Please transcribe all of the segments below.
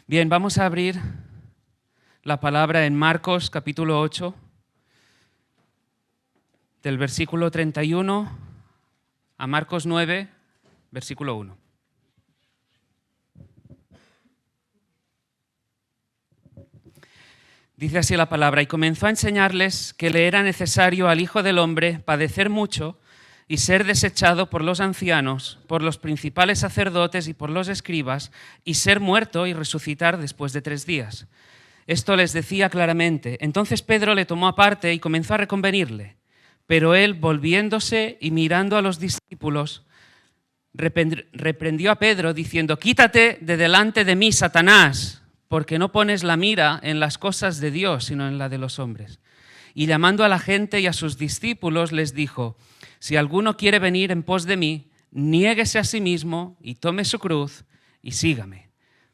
Bien, vamos a abrir la palabra en Marcos capítulo 8, del versículo 31 a Marcos 9, versículo 1. Dice así la palabra: y comenzó a enseñarles que le era necesario al Hijo del Hombre padecer mucho y ser desechado por los ancianos, por los principales sacerdotes y por los escribas, y ser muerto y resucitar después de 3 días. Esto les decía claramente. Entonces Pedro le tomó aparte y comenzó a reconvenirle. Pero él, volviéndose y mirando a los discípulos, reprendió a Pedro diciendo: quítate de delante de mí, Satanás, porque no pones la mira en las cosas de Dios, sino en la de los hombres. Y llamando a la gente y a sus discípulos, les dijo: si alguno quiere venir en pos de mí, niéguese a sí mismo y tome su cruz y sígame.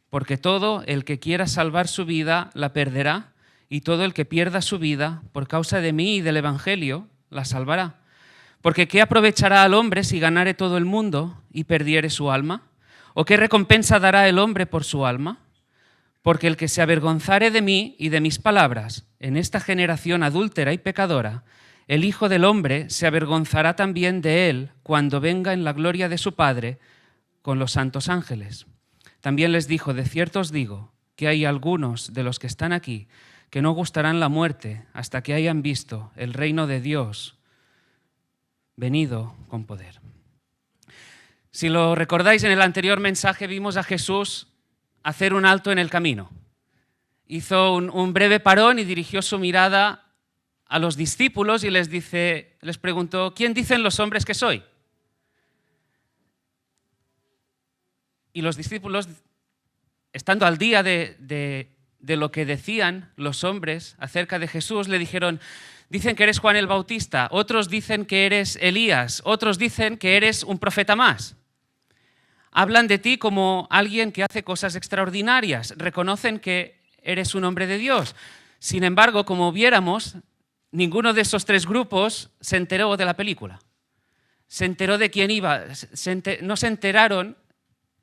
Porque todo el que quiera salvar su vida la perderá, y todo el que pierda su vida por causa de mí y del Evangelio la salvará. Porque ¿qué aprovechará al hombre si ganare todo el mundo y perdiere su alma? ¿O qué recompensa dará el hombre por su alma? Porque el que se avergonzare de mí y de mis palabras en esta generación adúltera y pecadora, el Hijo del Hombre se avergonzará también de él cuando venga en la gloria de su Padre con los santos ángeles. También les dijo: de cierto os digo que hay algunos de los que están aquí que no gustarán la muerte hasta que hayan visto el reino de Dios venido con poder. Si lo recordáis, en el anterior mensaje vimos a Jesús hacer un alto en el camino. Hizo un breve parón y dirigió su mirada a los discípulos y les preguntó: ¿quién dicen los hombres que soy? Y los discípulos, estando al día de lo que decían los hombres acerca de Jesús, le dijeron: dicen que eres Juan el Bautista, otros dicen que eres Elías, otros dicen que eres un profeta más. Hablan de ti como alguien que hace cosas extraordinarias, reconocen que eres un hombre de Dios. Sin embargo, como viéramos, ninguno de esos 3 grupos se enteró de la película. Se enteró de quién iba, no se enteraron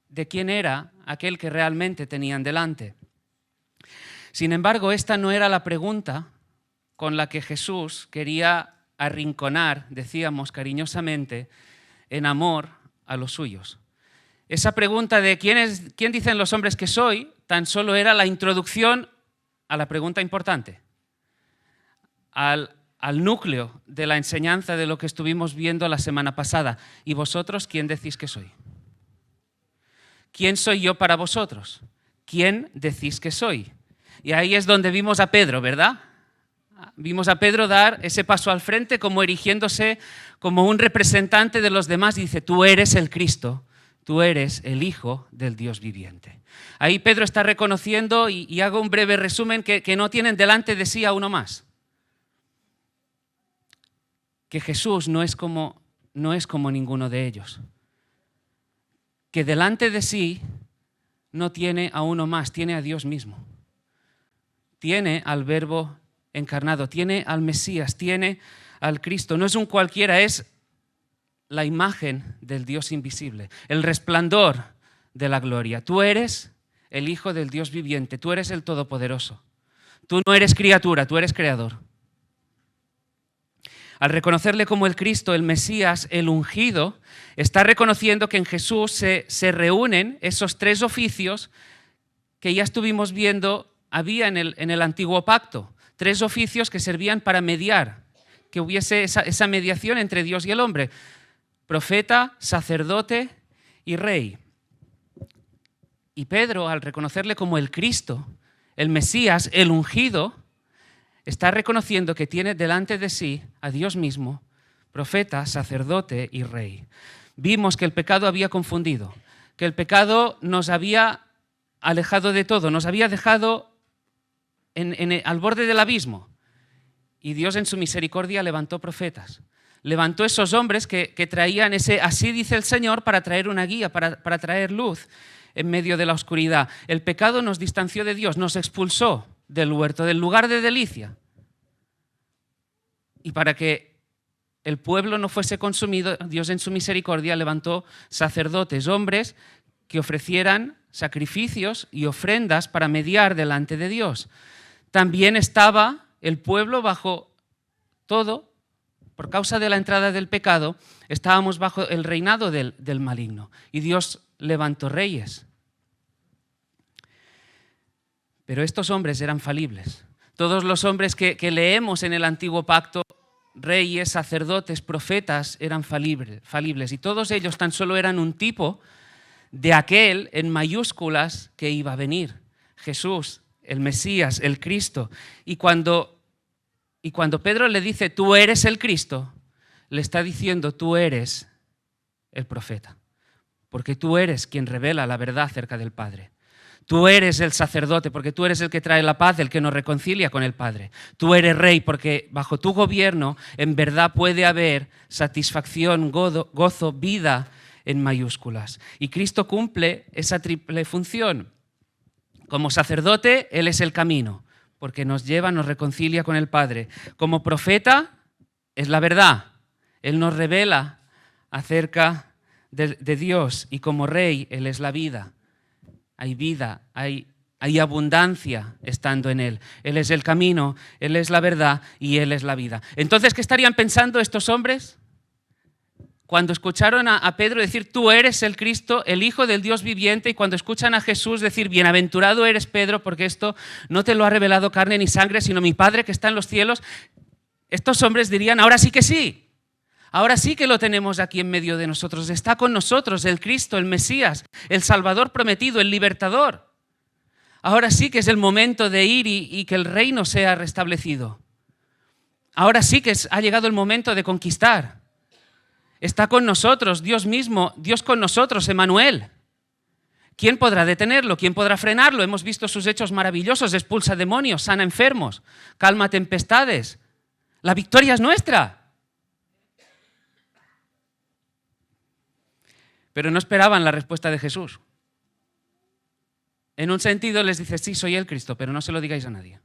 de quién era aquel que realmente tenían delante. Sin embargo, esta no era la pregunta con la que Jesús quería arrinconar, decíamos cariñosamente, en amor a los suyos. Esa pregunta de ¿quién dicen los hombres que soy? Tan solo era la introducción a la pregunta importante, al núcleo de la enseñanza de lo que estuvimos viendo la semana pasada. ¿Y vosotros quién decís que soy? ¿Quién soy yo para vosotros? ¿Quién decís que soy? Y ahí es donde vimos a Pedro, ¿verdad? Vimos a Pedro dar ese paso al frente como erigiéndose como un representante de los demás y dice: tú eres el Cristo, tú eres el Hijo del Dios viviente. Ahí Pedro está reconociendo, y hago un breve resumen, que no tienen delante de sí a uno más. Que Jesús no es como ninguno de ellos. Que delante de sí no tiene a uno más, tiene a Dios mismo. Tiene al Verbo encarnado, tiene al Mesías, tiene al Cristo. No es un cualquiera, es la imagen del Dios invisible, el resplandor de la gloria. Tú eres el Hijo del Dios viviente, tú eres el Todopoderoso. Tú no eres criatura, tú eres creador. Al reconocerle como el Cristo, el Mesías, el ungido, está reconociendo que en Jesús se reúnen esos 3 oficios que ya estuvimos viendo había en el antiguo pacto. 3 oficios que servían para mediar, que hubiese esa mediación entre Dios y el hombre: profeta, sacerdote y rey. Y Pedro, al reconocerle como el Cristo, el Mesías, el ungido, está reconociendo que tiene delante de sí a Dios mismo, profeta, sacerdote y rey. Vimos que el pecado había confundido, que el pecado nos había alejado de todo, nos había dejado al borde del abismo. Y Dios en su misericordia levantó profetas. Levantó esos hombres que traían ese así dice el Señor para traer una guía, para traer luz en medio de la oscuridad. El pecado nos distanció de Dios, nos expulsó del huerto, del lugar de delicia. Y para que el pueblo no fuese consumido, Dios en su misericordia levantó sacerdotes, hombres que ofrecieran sacrificios y ofrendas para mediar delante de Dios. También estaba el pueblo bajo todo, por causa de la entrada del pecado, estábamos bajo el reinado del maligno. Y Dios levantó reyes. Pero estos hombres eran falibles. Todos los hombres que leemos en el Antiguo Pacto, reyes, sacerdotes, profetas, eran falibles. Y todos ellos tan solo eran un tipo de aquel, en mayúsculas, que iba a venir. Jesús, el Mesías, el Cristo. Y cuando Pedro le dice, tú eres el Cristo, le está diciendo, tú eres el profeta. Porque tú eres quien revela la verdad acerca del Padre. Tú eres el sacerdote porque tú eres el que trae la paz, el que nos reconcilia con el Padre. Tú eres rey porque bajo tu gobierno en verdad puede haber satisfacción, gozo, vida en mayúsculas. Y Cristo cumple esa triple función. Como sacerdote, Él es el camino, porque nos lleva, nos reconcilia con el Padre. Como profeta, es la verdad. Él nos revela acerca de Dios. Y como rey, Él es la vida. Hay vida, hay abundancia estando en Él. Él es el camino, Él es la verdad y Él es la vida. Entonces, ¿qué estarían pensando estos hombres? Cuando escucharon a Pedro decir, tú eres el Cristo, el Hijo del Dios viviente, y cuando escuchan a Jesús decir, bienaventurado eres Pedro, porque esto no te lo ha revelado carne ni sangre, sino mi Padre que está en los cielos, estos hombres dirían, ahora sí que sí. Ahora sí que lo tenemos aquí en medio de nosotros. Está con nosotros el Cristo, el Mesías, el Salvador prometido, el libertador. Ahora sí que es el momento de ir y que el reino sea restablecido. Ahora sí que ha llegado el momento de conquistar. Está con nosotros, Dios mismo, Dios con nosotros, Emmanuel. ¿Quién podrá detenerlo? ¿Quién podrá frenarlo? Hemos visto sus hechos maravillosos, expulsa demonios, sana enfermos, calma tempestades. La victoria es nuestra. Pero no esperaban la respuesta de Jesús. En un sentido les dice, sí, soy el Cristo, pero no se lo digáis a nadie.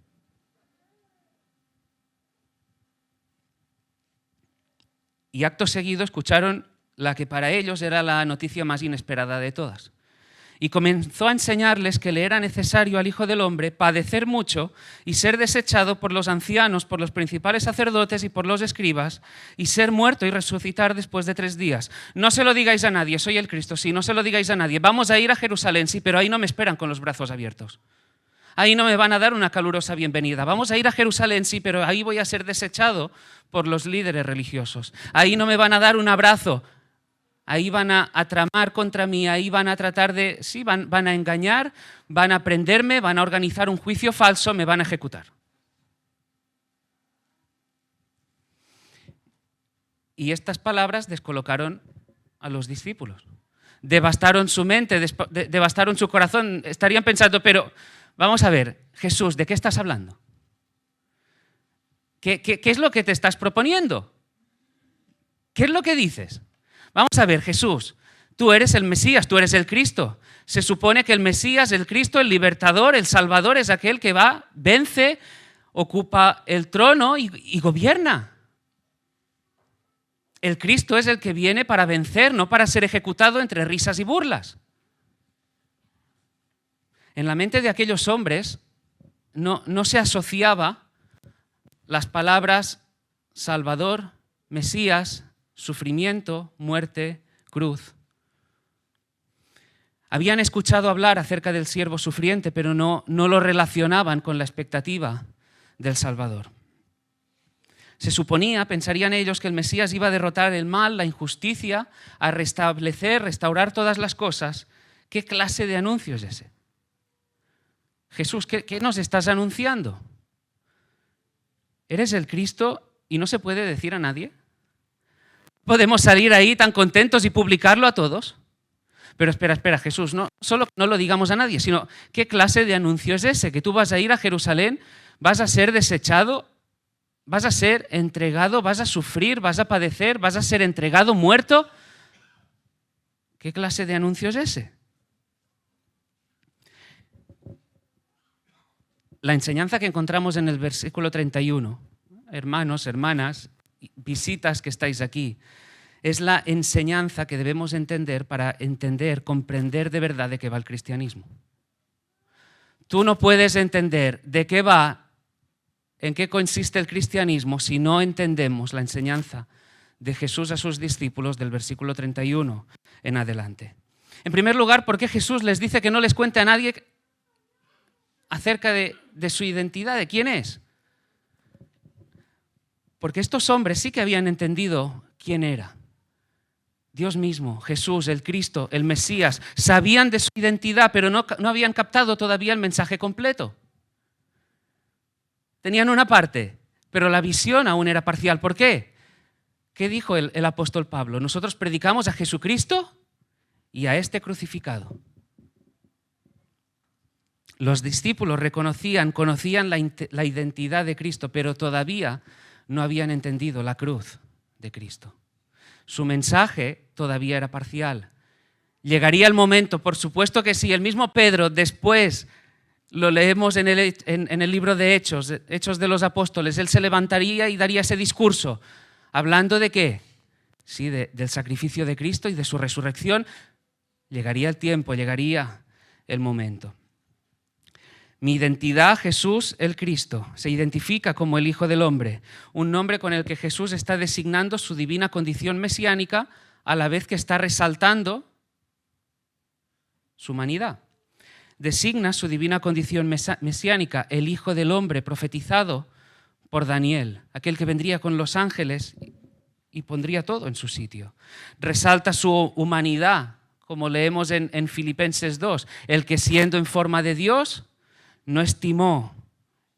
Y acto seguido escucharon la que para ellos era la noticia más inesperada de todas. Y comenzó a enseñarles que le era necesario al Hijo del Hombre padecer mucho y ser desechado por los ancianos, por los principales sacerdotes y por los escribas, y ser muerto y resucitar después de 3 días. No se lo digáis a nadie, soy el Cristo, sí, no se lo digáis a nadie. Vamos a ir a Jerusalén, sí, pero ahí no me esperan con los brazos abiertos. Ahí no me van a dar una calurosa bienvenida. Vamos a ir a Jerusalén, sí, pero ahí voy a ser desechado por los líderes religiosos. Ahí no me van a dar un abrazo. Ahí van a tramar contra mí, ahí van a tratar de, sí, van a engañar, van a prenderme, van a organizar un juicio falso, me van a ejecutar. Y estas palabras descolocaron a los discípulos. Devastaron su mente, devastaron su corazón. Estarían pensando, pero vamos a ver, Jesús, ¿de qué estás hablando? ¿Qué es lo que te estás proponiendo? ¿Qué es lo que dices? Vamos a ver, Jesús, tú eres el Mesías, tú eres el Cristo. Se supone que el Mesías, el Cristo, el libertador, el Salvador es aquel que va, vence, ocupa el trono y gobierna. El Cristo es el que viene para vencer, no para ser ejecutado entre risas y burlas. En la mente de aquellos hombres no se asociaba las palabras Salvador, Mesías, sufrimiento, muerte, cruz. Habían escuchado hablar acerca del siervo sufriente, pero no lo relacionaban con la expectativa del Salvador. Se suponía, pensarían ellos, que el Mesías iba a derrotar el mal, la injusticia, a restablecer, restaurar todas las cosas. ¿Qué clase de anuncio es ese? Jesús, ¿qué nos estás anunciando? ¿Eres el Cristo y no se puede decir a nadie? ¿Podemos salir ahí tan contentos y publicarlo a todos? Pero espera, Jesús, no solo no lo digamos a nadie, sino ¿qué clase de anuncio es ese? Que tú vas a ir a Jerusalén, vas a ser desechado, vas a ser entregado, vas a sufrir, vas a padecer, vas a ser entregado, muerto. ¿Qué clase de anuncio es ese? La enseñanza que encontramos en el versículo 31, hermanos, hermanas, visitas que estáis aquí, es la enseñanza que debemos entender para comprender de verdad de qué va el cristianismo. Tú no puedes entender de qué va, en qué consiste el cristianismo si no entendemos la enseñanza de Jesús a sus discípulos del versículo 31 en adelante. En primer lugar, ¿por qué Jesús les dice que no les cuente a nadie acerca de su identidad, de quién es? Porque estos hombres sí que habían entendido quién era. Dios mismo, Jesús, el Cristo, el Mesías, sabían de su identidad, pero no habían captado todavía el mensaje completo. Tenían una parte, pero la visión aún era parcial. ¿Por qué? ¿Qué dijo el apóstol Pablo? Nosotros predicamos a Jesucristo y a este crucificado. Los discípulos conocían la identidad de Cristo, pero todavía no habían entendido la cruz de Cristo. Su mensaje todavía era parcial. Llegaría el momento, por supuesto que sí, el mismo Pedro, después lo leemos en el libro de Hechos de los Apóstoles, él se levantaría y daría ese discurso, hablando de qué? Sí, del sacrificio de Cristo y de su resurrección. Llegaría el tiempo, llegaría el momento. Mi identidad, Jesús, el Cristo, se identifica como el Hijo del Hombre, un nombre con el que Jesús está designando su divina condición mesiánica a la vez que está resaltando su humanidad. Designa su divina condición mesiánica, el Hijo del Hombre profetizado por Daniel, aquel que vendría con los ángeles y pondría todo en su sitio. Resalta su humanidad, como leemos en Filipenses 2, el que siendo en forma de Dios, no estimó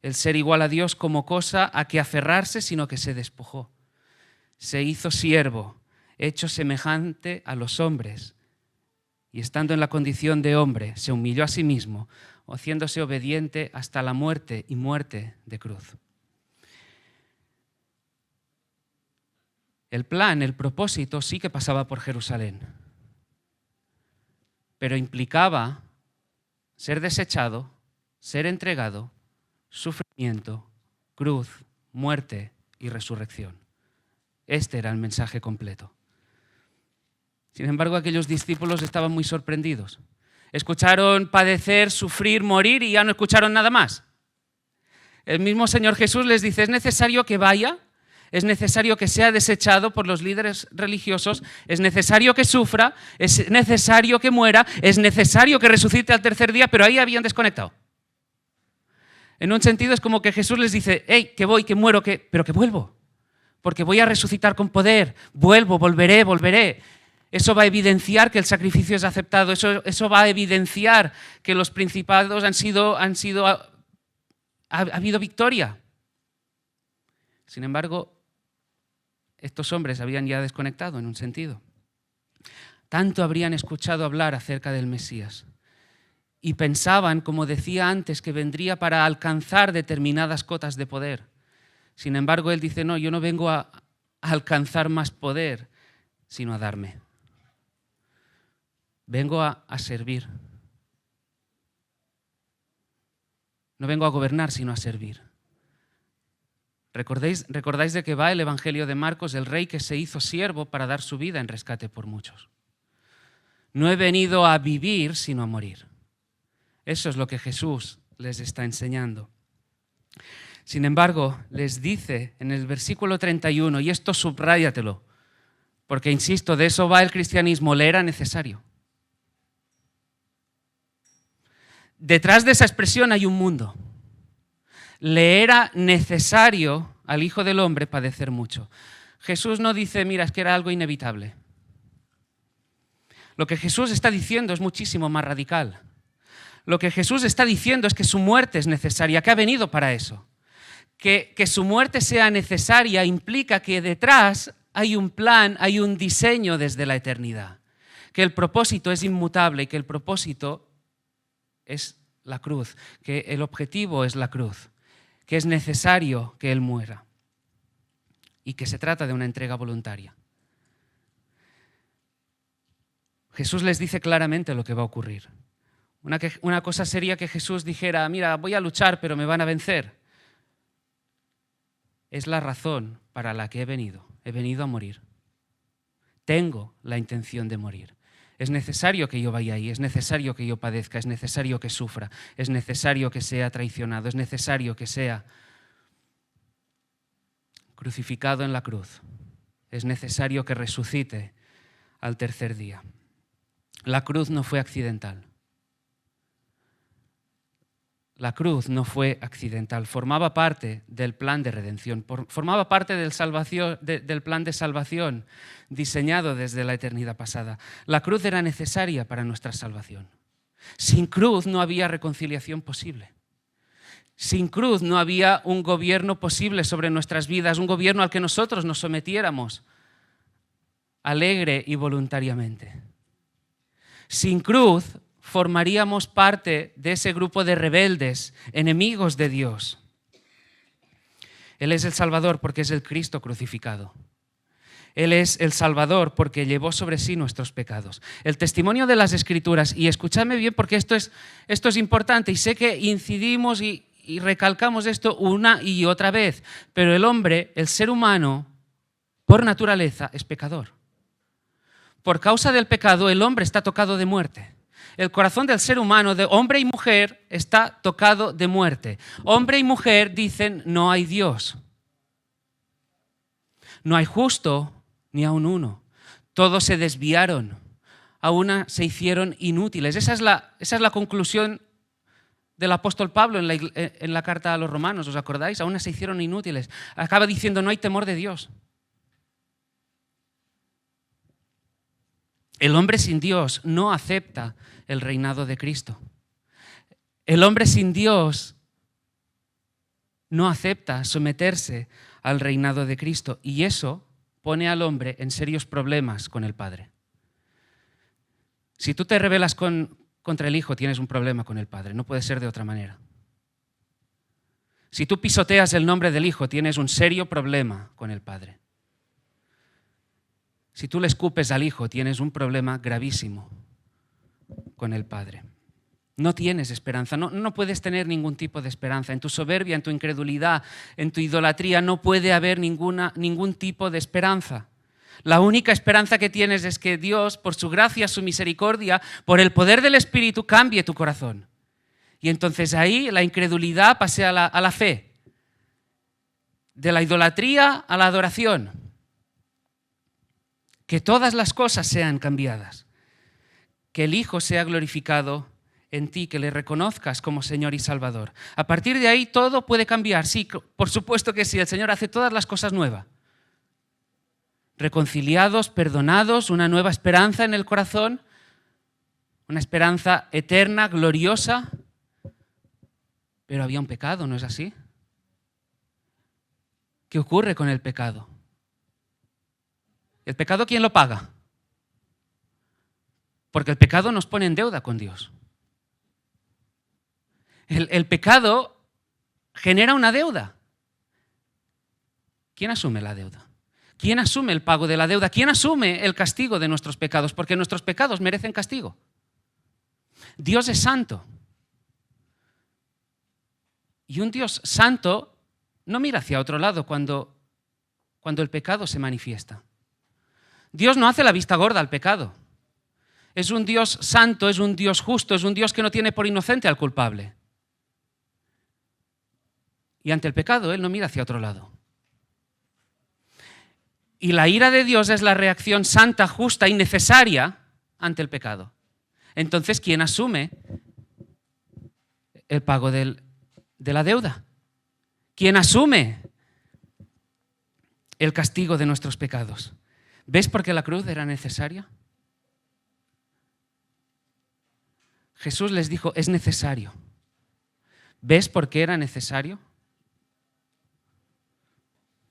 el ser igual a Dios como cosa a que aferrarse, sino que se despojó. Se hizo siervo, hecho semejante a los hombres, y estando en la condición de hombre, se humilló a sí mismo, haciéndose obediente hasta la muerte y muerte de cruz. El plan, el propósito sí que pasaba por Jerusalén, pero implicaba ser desechado, ser entregado, sufrimiento, cruz, muerte y resurrección. Este era el mensaje completo. Sin embargo, aquellos discípulos estaban muy sorprendidos. Escucharon padecer, sufrir, morir y ya no escucharon nada más. El mismo Señor Jesús les dice, es necesario que vaya, es necesario que sea desechado por los líderes religiosos, es necesario que sufra, es necesario que muera, es necesario que resucite al tercer día, pero ahí habían desconectado. En un sentido es como que Jesús les dice, hey, que voy, que muero, pero que vuelvo, porque voy a resucitar con poder, volveré. Eso va a evidenciar que el sacrificio es aceptado, eso va a evidenciar que los principados ha habido victoria. Sin embargo, estos hombres habían ya desconectado en un sentido. Tanto habrían escuchado hablar acerca del Mesías. Y pensaban, como decía antes, que vendría para alcanzar determinadas cotas de poder. Sin embargo, él dice, no, yo no vengo a alcanzar más poder, sino a darme. Vengo a servir. No vengo a gobernar, sino a servir. ¿Recordáis de qué va el Evangelio de Marcos, el rey que se hizo siervo para dar su vida en rescate por muchos? No he venido a vivir, sino a morir. Eso es lo que Jesús les está enseñando. Sin embargo, les dice en el versículo 31, y esto subráyatelo, porque insisto, de eso va el cristianismo, le era necesario. Detrás de esa expresión hay un mundo. Le era necesario al Hijo del Hombre padecer mucho. Jesús no dice, mira, es que era algo inevitable. Lo que Jesús está diciendo es muchísimo más radical. Lo que Jesús está diciendo es que su muerte es necesaria, que ha venido para eso. Que su muerte sea necesaria implica que detrás hay un plan, hay un diseño desde la eternidad. Que el propósito es inmutable y que el propósito es la cruz, que el objetivo es la cruz, que es necesario que Él muera y que se trata de una entrega voluntaria. Jesús les dice claramente lo que va a ocurrir. Una cosa sería que Jesús dijera, mira, voy a luchar, pero me van a vencer. Es la razón para la que he venido a morir. tengo la intención de morir. Es necesario que yo vaya ahí, es necesario que yo padezca, es necesario que sufra, es necesario que sea traicionado, es necesario que sea crucificado en la cruz. Es necesario que resucite al tercer día. La cruz no fue accidental. La cruz no fue accidental, formaba parte del plan de redención, formaba parte del plan de salvación diseñado desde la eternidad pasada. La cruz era necesaria para nuestra salvación. Sin cruz no había reconciliación posible. Sin cruz no había un gobierno posible sobre nuestras vidas, un gobierno al que nosotros nos sometiéramos alegre y voluntariamente. Sin cruz formaríamos parte de ese grupo de rebeldes, enemigos de Dios. Él es el Salvador porque es el Cristo crucificado. Él es el Salvador porque llevó sobre sí nuestros pecados. El testimonio de las Escrituras, y escuchadme bien porque esto es importante, y sé que incidimos y recalcamos esto una y otra vez, pero el hombre, el ser humano, por naturaleza, es pecador. Por causa del pecado, el hombre está tocado de muerte. El corazón del ser humano, de hombre y mujer, está tocado de muerte. Hombre y mujer dicen, no hay Dios. No hay justo ni aun uno. Todos se desviaron. A una se hicieron inútiles. Esa es la conclusión del apóstol Pablo en la carta a los romanos. ¿Os acordáis? A una se hicieron inútiles. Acaba diciendo, no hay temor de Dios. El hombre sin Dios no acepta el reinado de Cristo. El hombre sin Dios no acepta someterse al reinado de Cristo y eso pone al hombre en serios problemas con el Padre. Si tú te rebelas contra el Hijo, tienes un problema con el Padre, no puede ser de otra manera. Si tú pisoteas el nombre del Hijo, tienes un serio problema con el Padre. Si tú le escupes al Hijo, tienes un problema gravísimo con el Padre. No tienes esperanza, no puedes tener ningún tipo de esperanza. En tu soberbia, en tu incredulidad, en tu idolatría, no puede haber ningún tipo de esperanza. La única esperanza que tienes es que Dios, por su gracia, su misericordia, por el poder del Espíritu, cambie tu corazón. Y entonces ahí la incredulidad pase a la fe. De la idolatría a la adoración. Que todas las cosas sean cambiadas. Que el Hijo sea glorificado en ti, que le reconozcas como Señor y Salvador. A partir de ahí todo puede cambiar. Sí, por supuesto que sí, el Señor hace todas las cosas nuevas. Reconciliados, perdonados, una nueva esperanza en el corazón, una esperanza eterna, gloriosa. Pero había un pecado, ¿no es así? ¿Qué ocurre con el pecado? ¿El pecado quién lo paga? Porque el pecado nos pone en deuda con Dios. El pecado genera una deuda. ¿Quién asume la deuda? ¿Quién asume el pago de la deuda? ¿Quién asume el castigo de nuestros pecados? Porque nuestros pecados merecen castigo. Dios es santo. Y un Dios santo no mira hacia otro lado cuando el pecado se manifiesta. Dios no hace la vista gorda al pecado. Es un Dios santo, es un Dios justo, es un Dios que no tiene por inocente al culpable. Y ante el pecado, Él no mira hacia otro lado. Y la ira de Dios es la reacción santa, justa y necesaria ante el pecado. Entonces, ¿quién asume el pago de la deuda? ¿Quién asume el castigo de nuestros pecados? ¿Ves por qué la cruz era necesaria? Jesús les dijo, es necesario. ¿Ves por qué era necesario?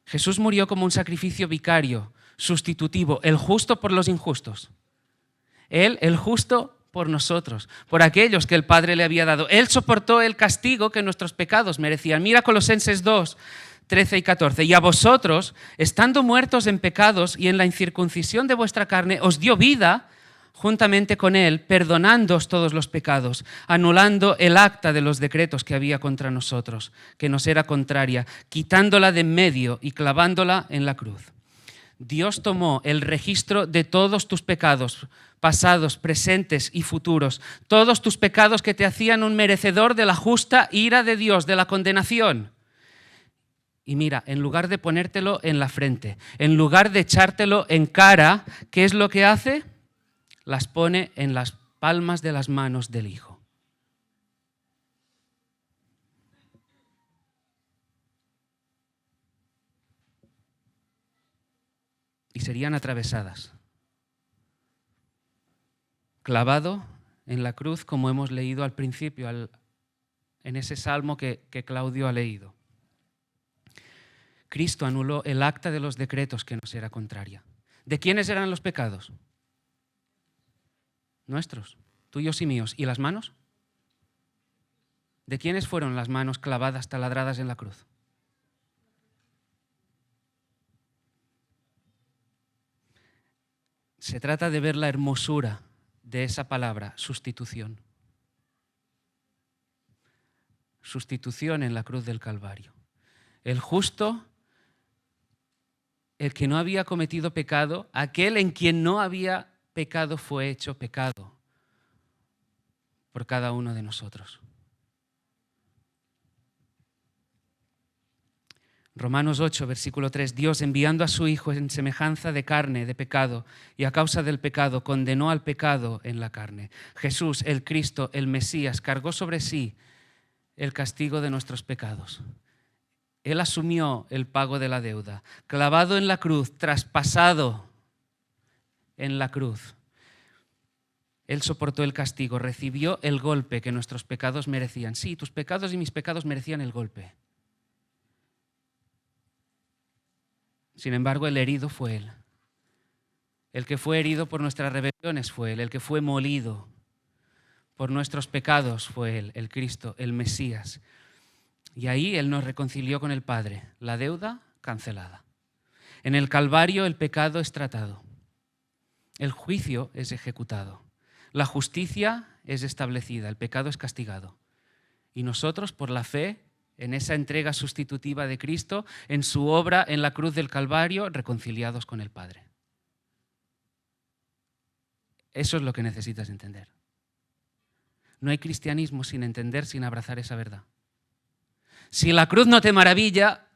Jesús murió como un sacrificio vicario, sustitutivo, el justo por los injustos. Él, el justo, por nosotros, por aquellos que el Padre le había dado. Él soportó el castigo que nuestros pecados merecían. Mira Colosenses 2, 13 y 14. Y a vosotros, estando muertos en pecados y en la incircuncisión de vuestra carne, os dio vida juntamente con Él, perdonándoos todos los pecados, anulando el acta de los decretos que había contra nosotros, que nos era contraria, quitándola de en medio y clavándola en la cruz. Dios tomó el registro de todos tus pecados, pasados, presentes y futuros, todos tus pecados que te hacían un merecedor de la justa ira de Dios, de la condenación. Y mira, en lugar de ponértelo en la frente, en lugar de echártelo en cara, ¿qué es lo que hace? Las pone en las palmas de las manos del Hijo. Y serían atravesadas. Clavado en la cruz, como hemos leído al principio, en ese salmo que Claudio ha leído. Cristo anuló el acta de los decretos que nos era contraria. ¿De quiénes eran los pecados? Nuestros, tuyos y míos. ¿Y las manos? ¿De quiénes fueron las manos clavadas, taladradas en la cruz? Se trata de ver la hermosura de esa palabra, sustitución. Sustitución en la cruz del Calvario. El justo, el que no había cometido pecado, aquel en quien no había pecado fue hecho pecado por cada uno de nosotros. Romanos 8, versículo 3, Dios enviando a su Hijo en semejanza de carne, de pecado, y a causa del pecado condenó al pecado en la carne. Jesús, el Cristo, el Mesías, cargó sobre sí el castigo de nuestros pecados. Él asumió el pago de la deuda, clavado en la cruz, traspasado en la cruz. Él soportó el castigo, recibió el golpe que nuestros pecados merecían. Sí, tus pecados y mis pecados merecían el golpe. Sin embargo, el herido fue Él. El que fue herido por nuestras rebeliones fue Él. El que fue molido por nuestros pecados fue Él, el Cristo, el Mesías. Y ahí Él nos reconcilió con el Padre. La deuda cancelada. En el Calvario el pecado es tratado. El juicio es ejecutado. La justicia es establecida. El pecado es castigado. Y nosotros, por la fe, en esa entrega sustitutiva de Cristo, en su obra en la cruz del Calvario, reconciliados con el Padre. Eso es lo que necesitas entender. No hay cristianismo sin entender, sin abrazar esa verdad. Si la cruz no te maravilla,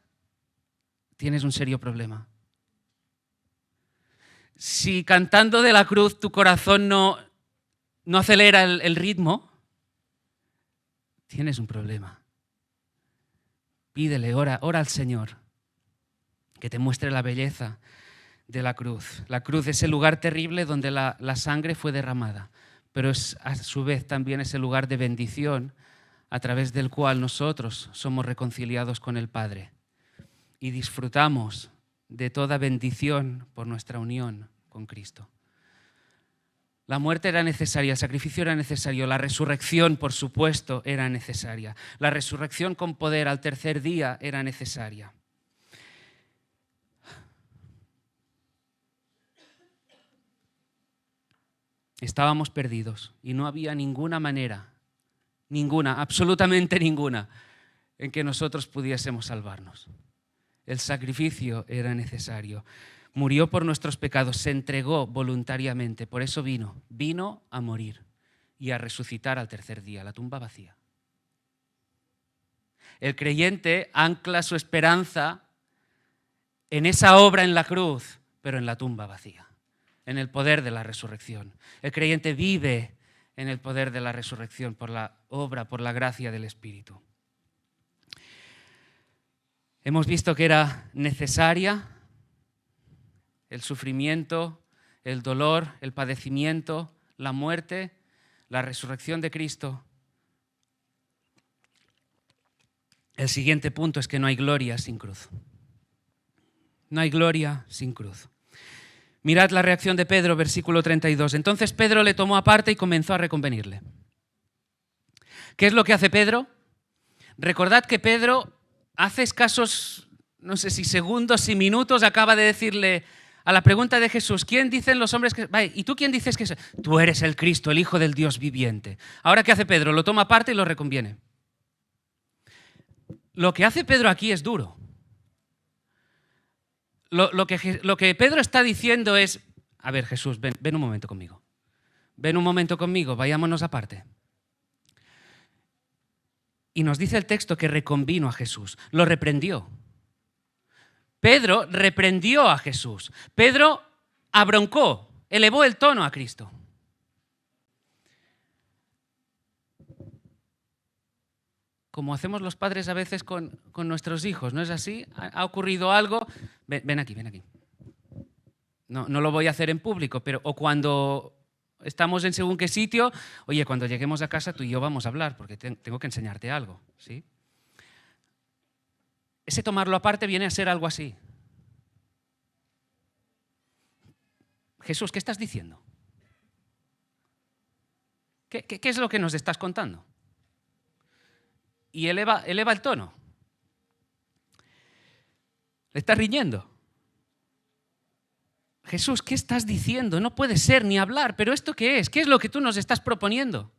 tienes un serio problema. Si cantando de la cruz tu corazón no acelera el ritmo, tienes un problema. Pídele, ora al Señor que te muestre la belleza de la cruz. La cruz es el lugar terrible donde la sangre fue derramada, pero es a su vez también ese lugar de bendición a través del cual nosotros somos reconciliados con el Padre y disfrutamos de toda bendición por nuestra unión con Cristo. La muerte era necesaria, el sacrificio era necesario, la resurrección, por supuesto, era necesaria. La resurrección con poder al tercer día era necesaria. Estábamos perdidos y no había ninguna manera, absolutamente ninguna, en que nosotros pudiésemos salvarnos. El sacrificio era necesario. Murió por nuestros pecados, se entregó voluntariamente, por eso vino a morir y a resucitar al tercer día, la tumba vacía. El creyente ancla su esperanza en esa obra en la cruz, pero en la tumba vacía, en el poder de la resurrección. El creyente vive en el poder de la resurrección por la obra, por la gracia del Espíritu. Hemos visto que era necesaria el sufrimiento, el dolor, el padecimiento, la muerte, la resurrección de Cristo. El siguiente punto es que no hay gloria sin cruz. No hay gloria sin cruz. Mirad la reacción de Pedro, versículo 32. Entonces Pedro le tomó aparte y comenzó a reconvenirle. ¿Qué es lo que hace Pedro? Recordad que Pedro hace escasos, no sé si segundos, si minutos, acaba de decirle a la pregunta de Jesús, ¿quién dicen los hombres que...? Vale, ¿y tú quién dices que es? Tú eres el Cristo, el Hijo del Dios viviente. Ahora, ¿qué hace Pedro? Lo toma aparte y lo reconviene. Lo que hace Pedro aquí es duro. lo que Pedro está diciendo es, a ver, Jesús, ven un momento conmigo. Ven un momento conmigo, vayámonos aparte. Y nos dice el texto que reconvino a Jesús, lo reprendió. Pedro reprendió a Jesús. Pedro abroncó, elevó el tono a Cristo. Como hacemos los padres a veces con nuestros hijos, ¿no es así? ¿Ha ocurrido algo? Ven aquí. No lo voy a hacer en público, pero o cuando estamos en según qué sitio, oye, cuando lleguemos a casa tú y yo vamos a hablar, porque tengo que enseñarte algo, ¿sí? Ese tomarlo aparte viene a ser algo así. Jesús, ¿qué estás diciendo? ¿Qué es lo que nos estás contando? Y eleva el tono. Le estás riñendo. Jesús, ¿qué estás diciendo? No puede ser ni hablar, pero ¿esto qué es? ¿Qué es lo que tú nos estás proponiendo?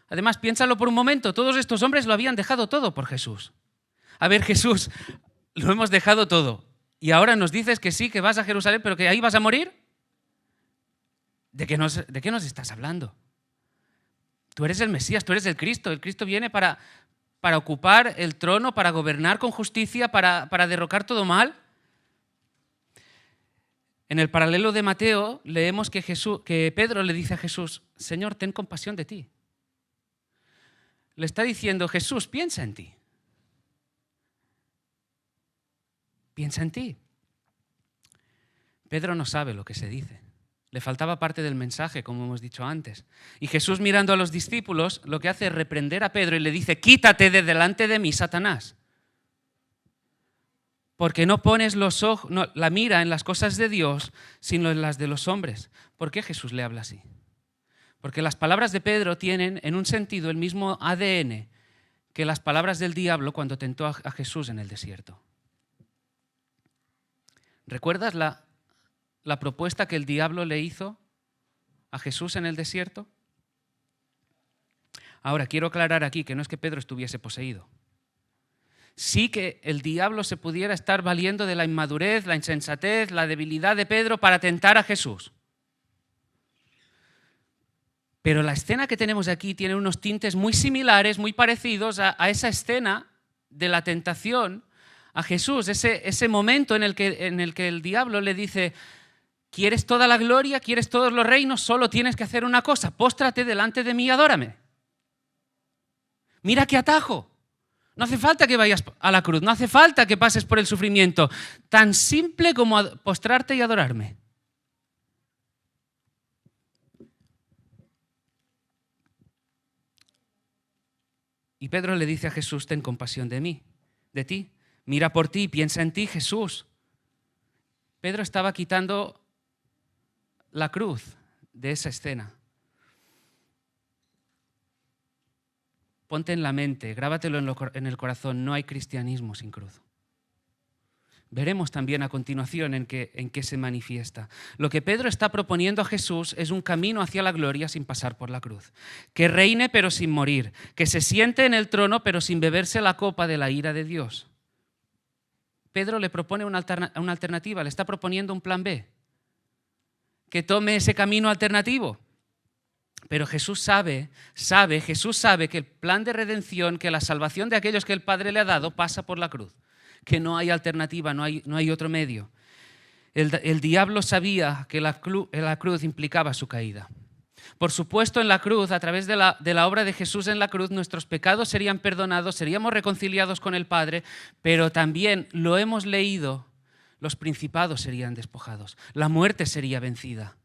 Además, piénsalo por un momento, todos estos hombres lo habían dejado todo por Jesús. A ver, Jesús, lo hemos dejado todo. Y ahora nos dices que sí, que vas a Jerusalén, pero que ahí vas a morir. ¿De qué nos estás hablando? Tú eres el Mesías, tú eres el Cristo. El Cristo viene para ocupar el trono, para gobernar con justicia, para derrocar todo mal. En el paralelo de Mateo leemos que Pedro le dice a Jesús, Señor, ten compasión de ti. Le está diciendo, Jesús, piensa en ti. Piensa en ti. Pedro no sabe lo que se dice. Le faltaba parte del mensaje, como hemos dicho antes. Y Jesús, mirando a los discípulos, lo que hace es reprender a Pedro y le dice, quítate de delante de mí, Satanás. Porque no pones la mira en las cosas de Dios, sino en las de los hombres. ¿Por qué Jesús le habla así? Porque las palabras de Pedro tienen, en un sentido, el mismo ADN que las palabras del diablo cuando tentó a Jesús en el desierto. ¿Recuerdas la propuesta que el diablo le hizo a Jesús en el desierto? Ahora, quiero aclarar aquí que no es que Pedro estuviese poseído. Sí que el diablo se pudiera estar valiendo de la inmadurez, la insensatez, la debilidad de Pedro para tentar a Jesús. Pero la escena que tenemos aquí tiene unos tintes muy similares, muy parecidos a esa escena de la tentación a Jesús, ese momento en el que el diablo le dice, ¿quieres toda la gloria? ¿Quieres todos los reinos? Solo tienes que hacer una cosa, póstrate delante de mí y adórame. Mira qué atajo. No hace falta que vayas a la cruz, no hace falta que pases por el sufrimiento. Tan simple como postrarte y adorarme. Y Pedro le dice a Jesús, ten compasión de ti. Mira por ti, piensa en ti, Jesús. Pedro estaba quitando la cruz de esa escena. Ponte en la mente, grábatelo en el corazón, no hay cristianismo sin cruz. Veremos también a continuación en qué se manifiesta. Lo que Pedro está proponiendo a Jesús es un camino hacia la gloria sin pasar por la cruz. Que reine pero sin morir, que se siente en el trono pero sin beberse la copa de la ira de Dios. Pedro le propone una alternativa, le está proponiendo un plan B. Que tome ese camino alternativo. Pero Jesús sabe que el plan de redención, que la salvación de aquellos que el Padre le ha dado pasa por la cruz. Que no hay alternativa, no hay otro medio. El diablo sabía que la cruz implicaba su caída. Por supuesto, en la cruz, a través de la obra de Jesús en la cruz, nuestros pecados serían perdonados, seríamos reconciliados con el Padre, pero también, lo hemos leído, los principados serían despojados, la muerte sería vencida.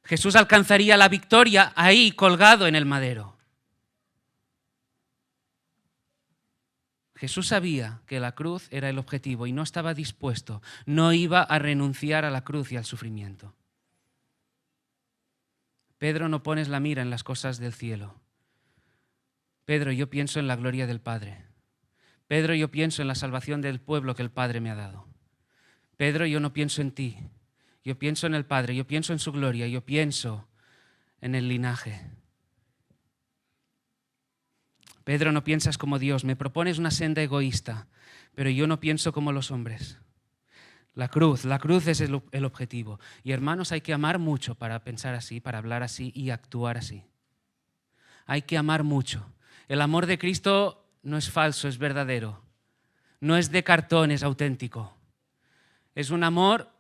Jesús alcanzaría la victoria ahí, colgado en el madero. Jesús sabía que la cruz era el objetivo y no estaba dispuesto, no iba a renunciar a la cruz y al sufrimiento. Pedro, no pones la mira en las cosas del cielo. Pedro, yo pienso en la gloria del Padre. Pedro, yo pienso en la salvación del pueblo que el Padre me ha dado. Pedro, yo no pienso en ti. Yo pienso en el Padre, yo pienso en su gloria, yo pienso en el linaje. Pedro, no piensas como Dios, me propones una senda egoísta, pero yo no pienso como los hombres. La cruz es el objetivo. Y hermanos, hay que amar mucho para pensar así, para hablar así y actuar así. Hay que amar mucho. El amor de Cristo no es falso, es verdadero. No es de cartón, es auténtico. Es un amor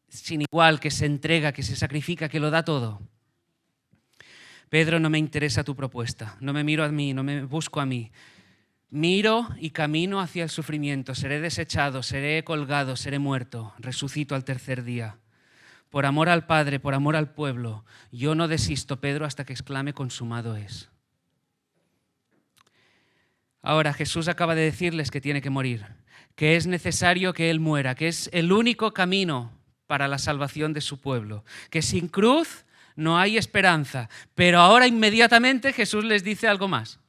sin igual, que se entrega, que se sacrifica, que lo da todo. Pedro, no me interesa tu propuesta. No me miro a mí, no me busco a mí. Miro y camino hacia el sufrimiento. Seré desechado, seré colgado, seré muerto. Resucito al tercer día. Por amor al Padre, por amor al pueblo, yo no desisto, Pedro, hasta que exclame consumado es. Ahora Jesús acaba de decirles que tiene que morir, que es necesario que Él muera, que es el único camino para la salvación de su pueblo, que sin cruz no hay esperanza. Pero ahora inmediatamente Jesús les dice algo más.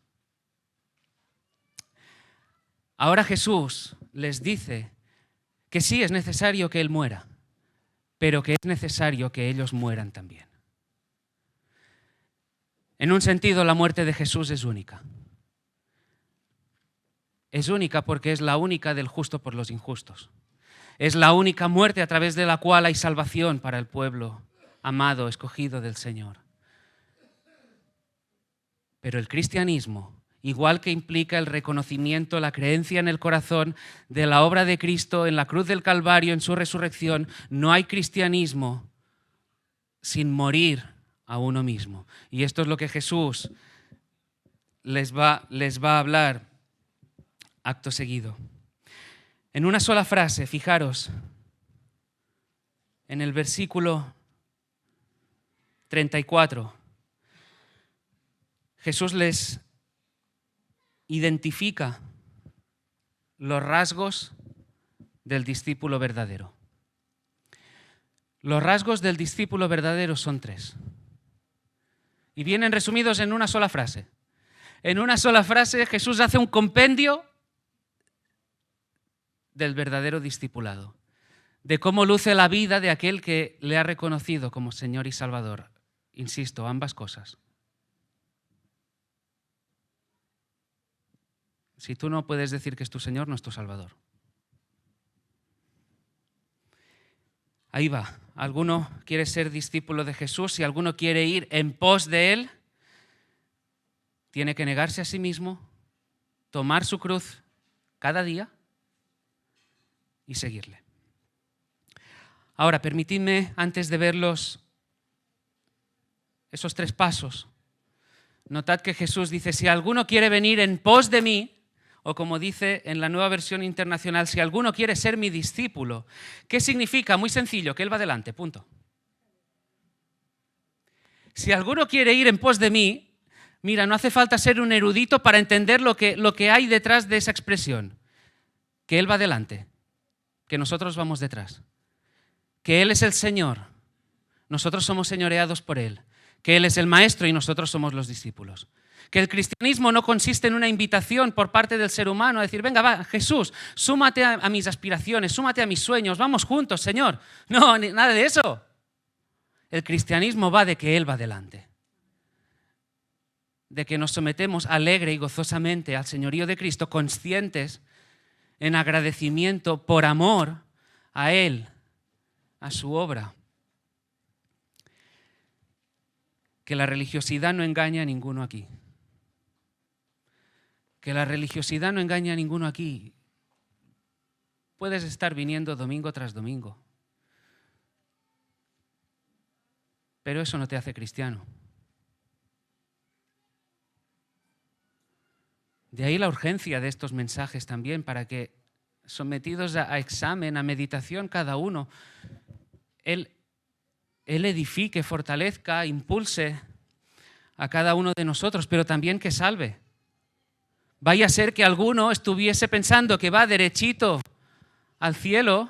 Ahora Jesús les dice que sí es necesario que Él muera, pero que es necesario que ellos mueran también. En un sentido, la muerte de Jesús es única. Es única porque es la única del justo por los injustos. Es la única muerte a través de la cual hay salvación para el pueblo amado, escogido del Señor. Pero el cristianismo, igual que implica el reconocimiento, la creencia en el corazón de la obra de Cristo en la cruz del Calvario, en su resurrección, no hay cristianismo sin morir a uno mismo. Y esto es lo que Jesús les va a hablar acto seguido. En una sola frase, fijaros, en el versículo 34, Jesús les identifica los rasgos del discípulo verdadero. Los rasgos del discípulo verdadero son 3. Y vienen resumidos en una sola frase. En una sola frase Jesús hace un compendio del verdadero discipulado, de cómo luce la vida de aquel que le ha reconocido como Señor y Salvador. Insisto, ambas cosas. Si tú no puedes decir que es tu Señor, no es tu Salvador. Ahí va. ¿Alguno quiere ser discípulo de Jesús? Si alguno quiere ir en pos de Él, tiene que negarse a sí mismo, tomar su cruz cada día y seguirle. Ahora, permitidme, antes de verlos, esos 3 pasos, notad que Jesús dice, si alguno quiere venir en pos de mí, o como dice en la Nueva Versión Internacional, si alguno quiere ser mi discípulo. ¿Qué significa? Muy sencillo, que Él va adelante, punto. Si alguno quiere ir en pos de mí, mira, no hace falta ser un erudito para entender lo que hay detrás de esa expresión. Que Él va adelante, que nosotros vamos detrás. Que Él es el Señor, nosotros somos señoreados por Él. Que Él es el Maestro y nosotros somos los discípulos. Que el cristianismo no consiste en una invitación por parte del ser humano a decir, venga, va, Jesús, súmate a mis aspiraciones, súmate a mis sueños, vamos juntos, Señor. No, nada de eso. El cristianismo va de que Él va delante. De que nos sometemos alegre y gozosamente al señorío de Cristo, conscientes en agradecimiento por amor a Él, a su obra. Que la religiosidad no engaña a ninguno aquí. Que la religiosidad no engaña a ninguno aquí. Puedes estar viniendo domingo tras domingo, pero eso no te hace cristiano. De ahí la urgencia de estos mensajes también, para que, sometidos a examen, a meditación cada uno, Él edifique, fortalezca, impulse a cada uno de nosotros, pero también que salve. Vaya a ser que alguno estuviese pensando que va derechito al cielo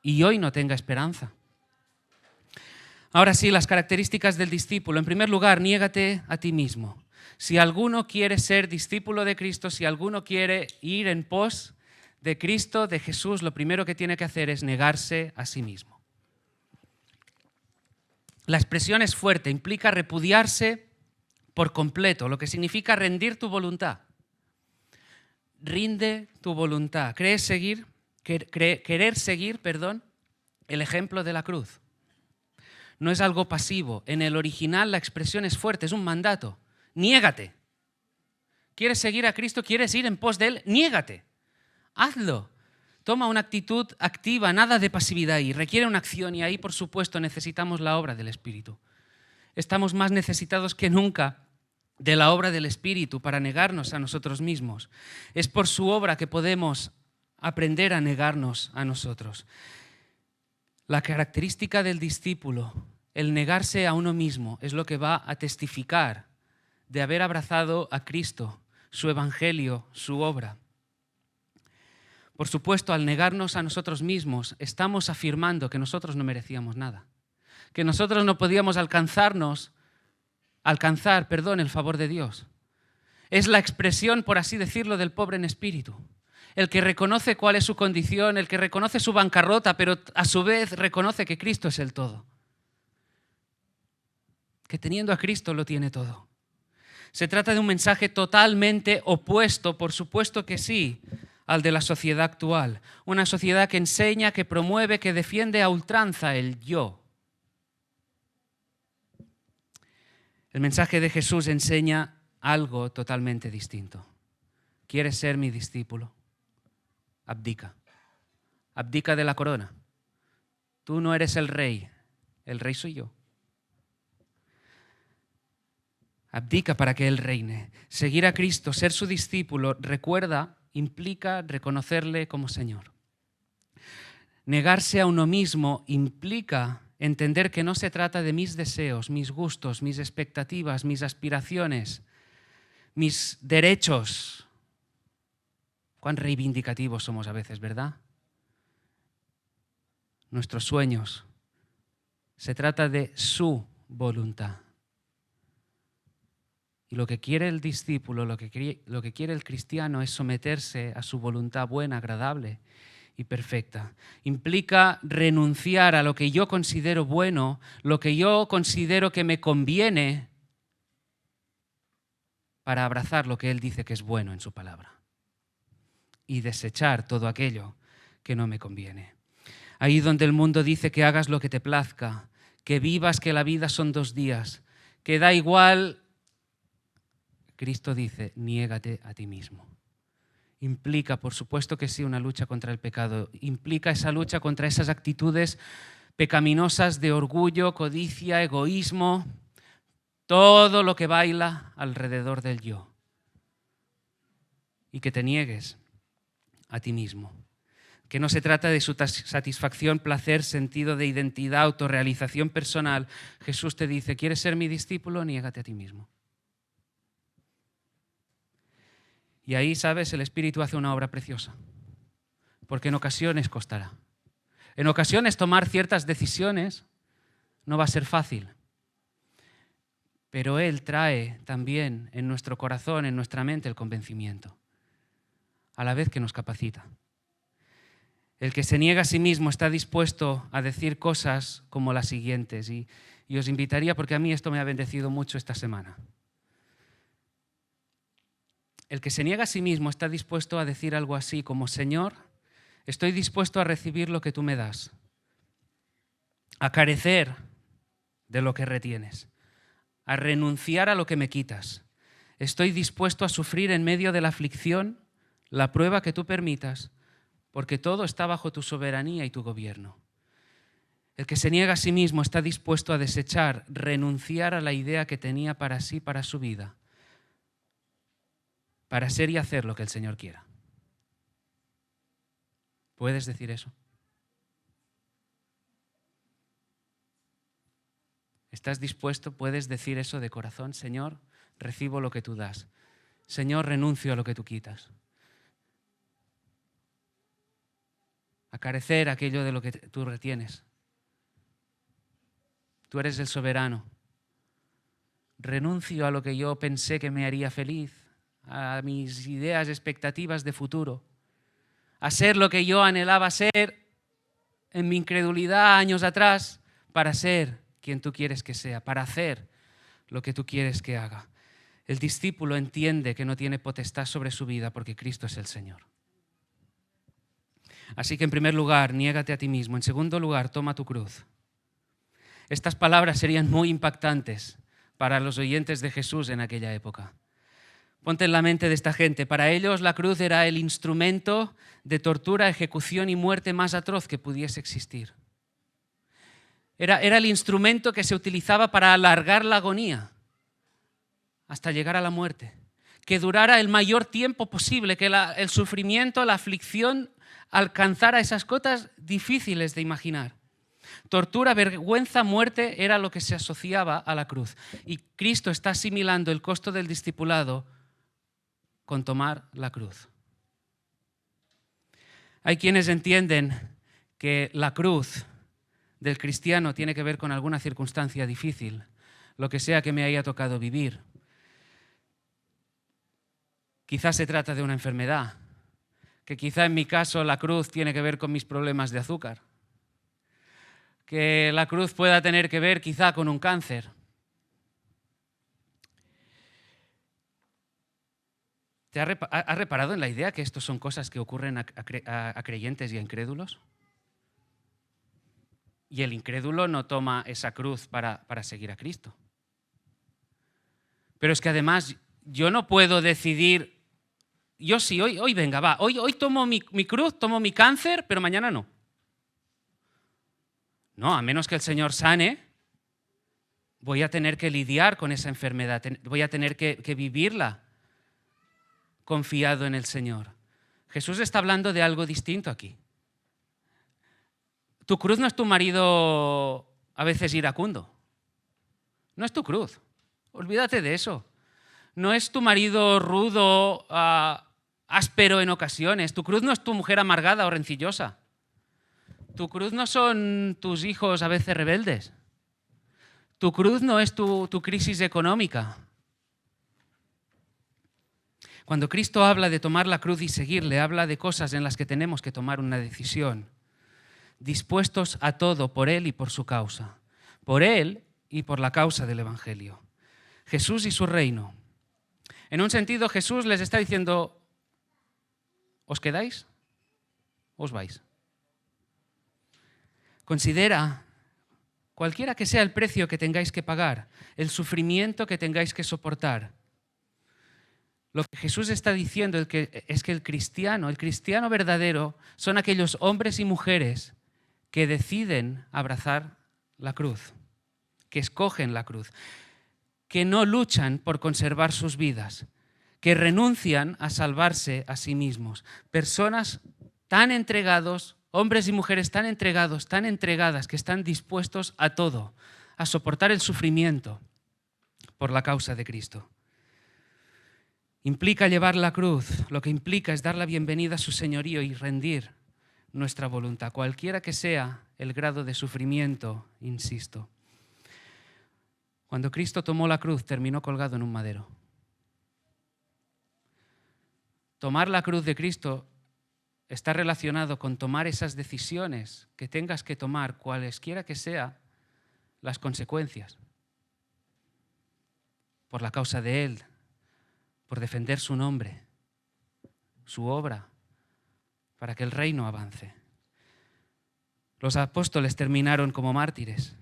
y hoy no tenga esperanza. Ahora sí, las características del discípulo. En primer lugar, niégate a ti mismo. Si alguno quiere ser discípulo de Cristo, si alguno quiere ir en pos de Cristo, de Jesús, lo primero que tiene que hacer es negarse a sí mismo. La expresión es fuerte, implica repudiarse por completo, lo que significa rendir tu voluntad. Rinde tu voluntad. ¿Crees seguir querer seguir, el ejemplo de la cruz. No es algo pasivo. En el original la expresión es fuerte, es un mandato. Niégate. ¿Quieres seguir a Cristo? ¿Quieres ir en pos de Él? Niégate. Hazlo. Toma una actitud activa, nada de pasividad y requiere una acción y ahí, por supuesto, necesitamos la obra del Espíritu. Estamos más necesitados que nunca de la obra del Espíritu para negarnos a nosotros mismos. Es por su obra que podemos aprender a negarnos a nosotros. La característica del discípulo, el negarse a uno mismo, es lo que va a testificar de haber abrazado a Cristo, su evangelio, su obra. Por supuesto, al negarnos a nosotros mismos, estamos afirmando que nosotros no merecíamos nada, que nosotros no podíamos alcanzar, el favor de Dios. Es la expresión, por así decirlo, del pobre en espíritu. El que reconoce cuál es su condición, el que reconoce su bancarrota, pero a su vez reconoce que Cristo es el todo. Que teniendo a Cristo lo tiene todo. Se trata de un mensaje totalmente opuesto, por supuesto que sí, al de la sociedad actual. Una sociedad que enseña, que promueve, que defiende a ultranza el yo. El mensaje de Jesús enseña algo totalmente distinto. ¿Quieres ser mi discípulo? Abdica. Abdica de la corona. Tú no eres el rey soy yo. Abdica para que Él reine. Seguir a Cristo, ser su discípulo, implica reconocerle como Señor. Negarse a uno mismo implica entender que no se trata de mis deseos, mis gustos, mis expectativas, mis aspiraciones, mis derechos. Cuán reivindicativos somos a veces, ¿verdad? Nuestros sueños. Se trata de su voluntad. Y lo que quiere el discípulo, lo que quiere el cristiano es someterse a su voluntad buena, agradable y perfecta. Implica renunciar a lo que yo considero bueno, lo que yo considero que me conviene, para abrazar lo que Él dice que es bueno en su palabra. Y desechar todo aquello que no me conviene. Ahí donde el mundo dice que hagas lo que te plazca, que vivas, que la vida son 2 días, que da igual. Cristo dice, niégate a ti mismo. Implica, por supuesto que sí, una lucha contra el pecado. Implica esa lucha contra esas actitudes pecaminosas de orgullo, codicia, egoísmo, todo lo que baila alrededor del yo. Y que te niegues a ti mismo. Que no se trata de su satisfacción, placer, sentido de identidad, autorrealización personal. Jesús te dice, ¿quieres ser mi discípulo? Niégate a ti mismo. Y ahí, ¿sabes? El Espíritu hace una obra preciosa, porque en ocasiones costará. En ocasiones tomar ciertas decisiones no va a ser fácil, pero Él trae también en nuestro corazón, en nuestra mente, el convencimiento, a la vez que nos capacita. El que se niega a sí mismo está dispuesto a decir cosas como las siguientes, y os invitaría, porque a mí esto me ha bendecido mucho esta semana. El que se niega a sí mismo está dispuesto a decir algo así como, Señor, estoy dispuesto a recibir lo que tú me das, a carecer de lo que retienes, a renunciar a lo que me quitas. Estoy dispuesto a sufrir en medio de la aflicción la prueba que tú permitas, porque todo está bajo tu soberanía y tu gobierno. El que se niega a sí mismo está dispuesto a desechar, renunciar a la idea que tenía para sí, para su vida, para ser y hacer lo que el Señor quiera. ¿Puedes decir eso? ¿Estás dispuesto? ¿Puedes decir eso de corazón? Señor, recibo lo que tú das. Señor, renuncio a lo que tú quitas. A carecer aquello de lo que tú retienes. Tú eres el soberano. Renuncio a lo que yo pensé que me haría feliz, a mis ideas, expectativas de futuro, a ser lo que yo anhelaba ser en mi incredulidad años atrás, para ser quien tú quieres que sea, para hacer lo que tú quieres que haga. El discípulo entiende que no tiene potestad sobre su vida porque Cristo es el Señor. Así que en primer lugar, niégate a ti mismo. En segundo lugar, toma tu cruz. Estas palabras serían muy impactantes para los oyentes de Jesús en aquella época. Ponte en la mente de esta gente. Para ellos la cruz era el instrumento de tortura, ejecución y muerte más atroz que pudiese existir. Era el instrumento que se utilizaba para alargar la agonía hasta llegar a la muerte. Que durara el mayor tiempo posible, que el sufrimiento, la aflicción alcanzara esas cotas difíciles de imaginar. Tortura, vergüenza, muerte era lo que se asociaba a la cruz. Y Cristo está asimilando el costo del discipulado con tomar la cruz. Hay quienes entienden que la cruz del cristiano tiene que ver con alguna circunstancia difícil, lo que sea que me haya tocado vivir. Quizás se trata de una enfermedad, que quizá en mi caso la cruz tiene que ver con mis problemas de azúcar, que la cruz pueda tener que ver quizá con un cáncer. ¿Has reparado en la idea que esto son cosas que ocurren a creyentes y a incrédulos? Y el incrédulo no toma esa cruz para seguir a Cristo. Pero es que además yo no puedo decidir, yo sí, hoy venga, va, hoy tomo mi cruz, tomo mi cáncer, pero mañana no. No, a menos que el Señor sane, voy a tener que lidiar con esa enfermedad, voy a tener que vivirla confiado en el Señor. Jesús está hablando de algo distinto aquí. Tu cruz no es tu marido a veces iracundo. No es tu cruz. Olvídate de eso. No es tu marido rudo, áspero en ocasiones. Tu cruz no es tu mujer amargada o rencillosa. Tu cruz no son tus hijos a veces rebeldes. Tu cruz no es tu crisis económica. Cuando Cristo habla de tomar la cruz y seguirle, habla de cosas en las que tenemos que tomar una decisión. Dispuestos a todo por Él y por su causa. Por Él y por la causa del Evangelio. Jesús y su reino. En un sentido, Jesús les está diciendo, ¿os quedáis? ¿Os vais? Considera, cualquiera que sea el precio que tengáis que pagar, el sufrimiento que tengáis que soportar. Lo que Jesús está diciendo es que el cristiano verdadero, son aquellos hombres y mujeres que deciden abrazar la cruz, que escogen la cruz, que no luchan por conservar sus vidas, que renuncian a salvarse a sí mismos. Personas tan entregados, hombres y mujeres tan entregados, tan entregadas, que están dispuestos a todo, a soportar el sufrimiento por la causa de Cristo. Implica llevar la cruz, lo que implica es dar la bienvenida a su señorío y rendir nuestra voluntad, cualquiera que sea el grado de sufrimiento, insisto. Cuando Cristo tomó la cruz, terminó colgado en un madero. Tomar la cruz de Cristo está relacionado con tomar esas decisiones que tengas que tomar, cualesquiera que sean las consecuencias, por la causa de Él, por defender su nombre, su obra, para que el reino avance. Los apóstoles terminaron como mártires,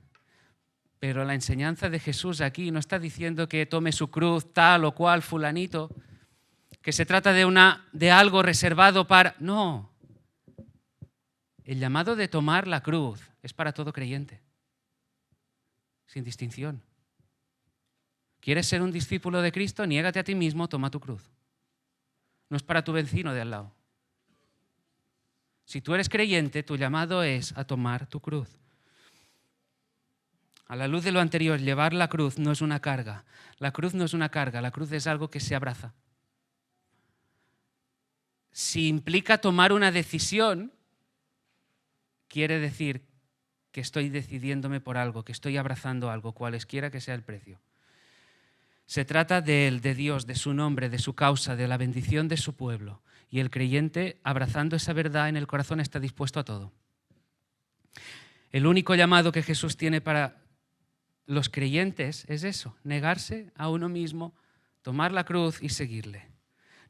pero la enseñanza de Jesús aquí no está diciendo que tome su cruz tal o cual fulanito, que se trata de algo reservado para... No, el llamado de tomar la cruz es para todo creyente, sin distinción. ¿Quieres ser un discípulo de Cristo? Niégate a ti mismo, toma tu cruz. No es para tu vecino de al lado. Si tú eres creyente, tu llamado es a tomar tu cruz. A la luz de lo anterior, llevar la cruz no es una carga. La cruz no es una carga, la cruz es algo que se abraza. Si implica tomar una decisión, quiere decir que estoy decidiéndome por algo, que estoy abrazando algo, cualesquiera que sea el precio. Se trata de Él, de Dios, de su nombre, de su causa, de la bendición de su pueblo. Y el creyente, abrazando esa verdad en el corazón, está dispuesto a todo. El único llamado que Jesús tiene para los creyentes es eso, negarse a uno mismo, tomar la cruz y seguirle.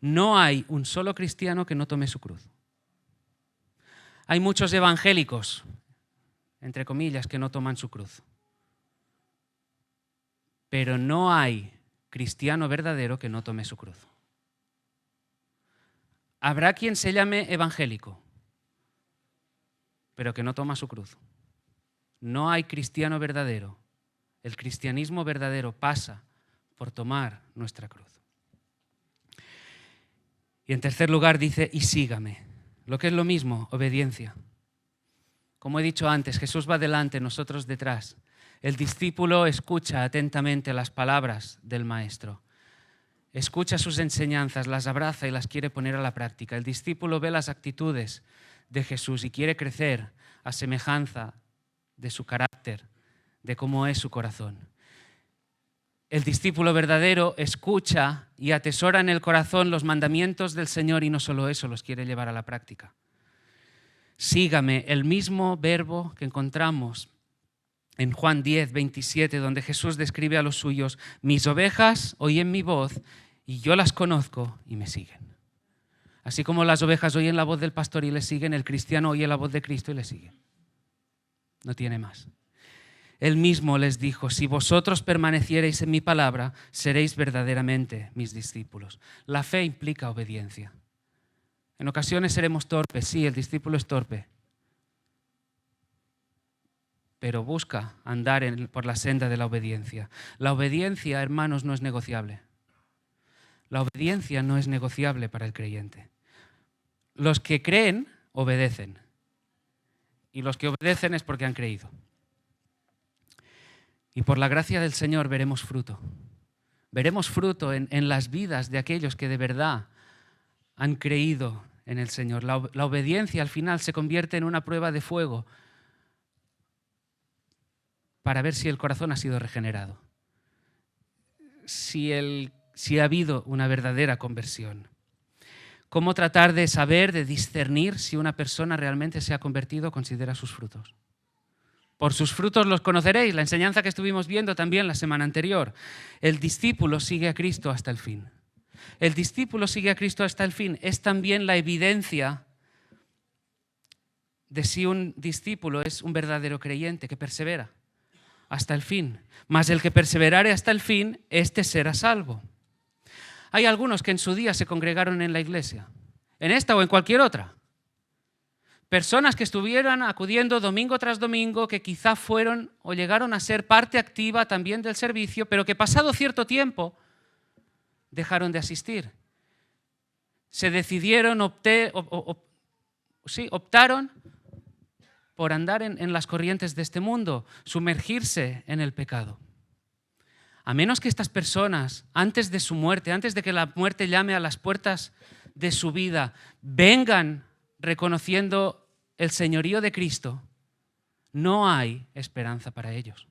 No hay un solo cristiano que no tome su cruz. Hay muchos evangélicos, entre comillas, que no toman su cruz. Pero no hay cristiano verdadero que no tome su cruz. Habrá quien se llame evangélico, pero que no toma su cruz. No hay cristiano verdadero. El cristianismo verdadero pasa por tomar nuestra cruz. Y en tercer lugar dice, y sígame. Lo que es lo mismo, obediencia. Como he dicho antes, Jesús va delante, nosotros detrás. El discípulo escucha atentamente las palabras del Maestro. Escucha sus enseñanzas, las abraza y las quiere poner a la práctica. El discípulo ve las actitudes de Jesús y quiere crecer a semejanza de su carácter, de cómo es su corazón. El discípulo verdadero escucha y atesora en el corazón los mandamientos del Señor y no solo eso, los quiere llevar a la práctica. Sígame, el mismo verbo que encontramos en Juan 10, 27, donde Jesús describe a los suyos, mis ovejas oyen mi voz y yo las conozco y me siguen. Así como las ovejas oyen la voz del pastor y le siguen, el cristiano oye la voz de Cristo y le sigue. No tiene más. Él mismo les dijo, si vosotros permaneciereis en mi palabra, seréis verdaderamente mis discípulos. La fe implica obediencia. En ocasiones seremos torpes, sí, el discípulo es torpe, pero busca andar por la senda de la obediencia. La obediencia, hermanos, no es negociable. La obediencia no es negociable para el creyente. Los que creen, obedecen. Y los que obedecen es porque han creído. Y por la gracia del Señor veremos fruto. Veremos fruto en las vidas de aquellos que de verdad han creído en el Señor. La obediencia al final se convierte en una prueba de fuego para ver si el corazón ha sido regenerado, si ha habido una verdadera conversión. ¿Cómo tratar de saber, de discernir si una persona realmente se ha convertido? Considera sus frutos. Por sus frutos los conoceréis, la enseñanza que estuvimos viendo también la semana anterior. El discípulo sigue a Cristo hasta el fin. El discípulo sigue a Cristo hasta el fin. Es también la evidencia de si un discípulo es un verdadero creyente que persevera hasta el fin. Mas el que perseverare hasta el fin, éste será salvo. Hay algunos que en su día se congregaron en la iglesia, en esta o en cualquier otra. Personas que estuvieran acudiendo domingo tras domingo, que quizá fueron o llegaron a ser parte activa también del servicio, pero que pasado cierto tiempo dejaron de asistir. Se decidieron, optaron por andar en las corrientes de este mundo, sumergirse en el pecado. A menos que estas personas, antes de su muerte, antes de que la muerte llame a las puertas de su vida, vengan reconociendo el señorío de Cristo, no hay esperanza para ellos.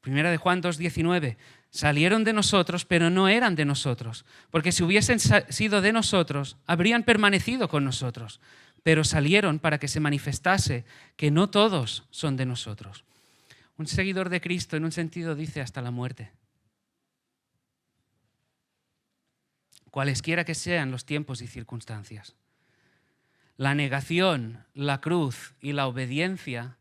Primera de Juan 2:19, salieron de nosotros, pero no eran de nosotros, porque si hubiesen sido de nosotros, habrían permanecido con nosotros, pero salieron para que se manifestase que no todos son de nosotros. Un seguidor de Cristo, en un sentido, dice hasta la muerte. Cualesquiera que sean los tiempos y circunstancias. La negación, la cruz y la obediencia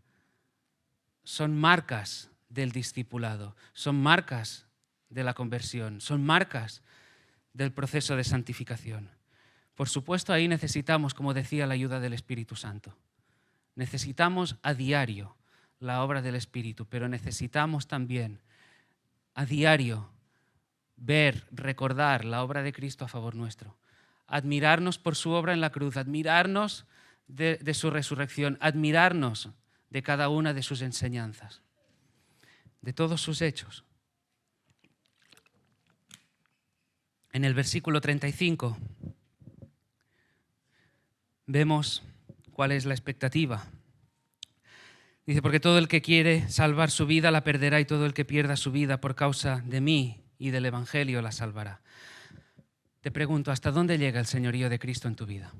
son marcas del discipulado, son marcas de la conversión, son marcas del proceso de santificación. Por supuesto, ahí necesitamos, como decía, la ayuda del Espíritu Santo. Necesitamos a diario la obra del Espíritu, pero necesitamos también a diario ver, recordar la obra de Cristo a favor nuestro, admirarnos por su obra en la cruz, admirarnos de su resurrección, admirarnos de cada una de sus enseñanzas, de todos sus hechos. En el versículo 35 vemos cuál es la expectativa. Dice, porque todo el que quiere salvar su vida la perderá y todo el que pierda su vida por causa de mí y del Evangelio la salvará. Te pregunto, ¿hasta dónde llega el señorío de Cristo en tu vida?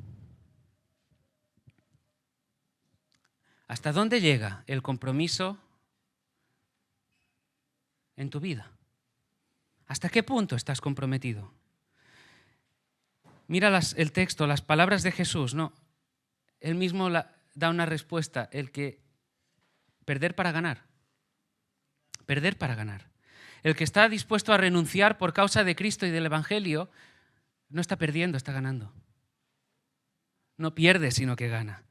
¿Hasta dónde llega el compromiso en tu vida? ¿Hasta qué punto estás comprometido? Mira el texto, las palabras de Jesús, ¿no? Él mismo da una respuesta, el que perder para ganar. Perder para ganar. El que está dispuesto a renunciar por causa de Cristo y del Evangelio, no está perdiendo, está ganando. No pierde, sino que gana.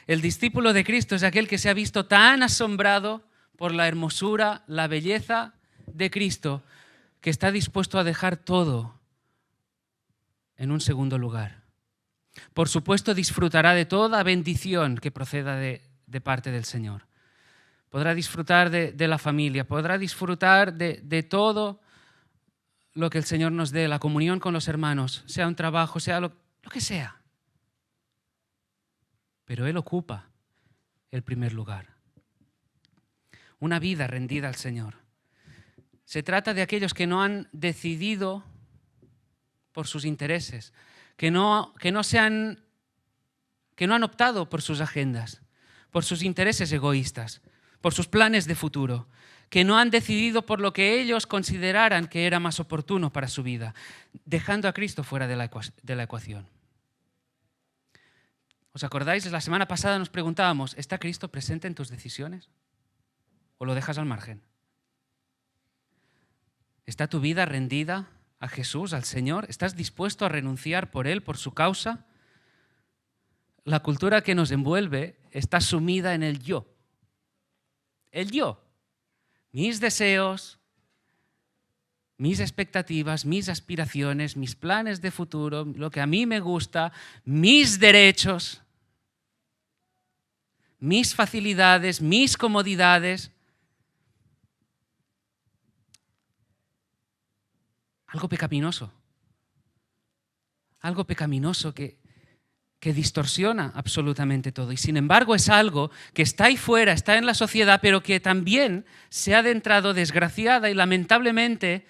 El discípulo de Cristo es aquel que se ha visto tan asombrado por la hermosura, la belleza de Cristo, que está dispuesto a dejar todo en un segundo lugar. Por supuesto, disfrutará de toda bendición que proceda de parte del Señor. Podrá disfrutar de la familia, podrá disfrutar de todo lo que el Señor nos dé, la comunión con los hermanos, sea un trabajo, sea lo que sea. Pero Él ocupa el primer lugar. Una vida rendida al Señor. Se trata de aquellos que no han decidido por sus intereses, que no han optado por sus agendas, por sus intereses egoístas, por sus planes de futuro, que no han decidido por lo que ellos consideraran que era más oportuno para su vida, dejando a Cristo fuera de la ecuación. ¿Os acordáis? La semana pasada nos preguntábamos, ¿está Cristo presente en tus decisiones? ¿O lo dejas al margen? ¿Está tu vida rendida a Jesús, al Señor? ¿Estás dispuesto a renunciar por Él, por su causa? La cultura que nos envuelve está sumida en el yo. El yo. Mis deseos, mis expectativas, mis aspiraciones, mis planes de futuro, lo que a mí me gusta, mis derechos, mis facilidades, mis comodidades. Algo pecaminoso. Algo pecaminoso que distorsiona absolutamente todo. Y sin embargo es algo que está ahí fuera, está en la sociedad, pero que también se ha adentrado desgraciada y lamentablemente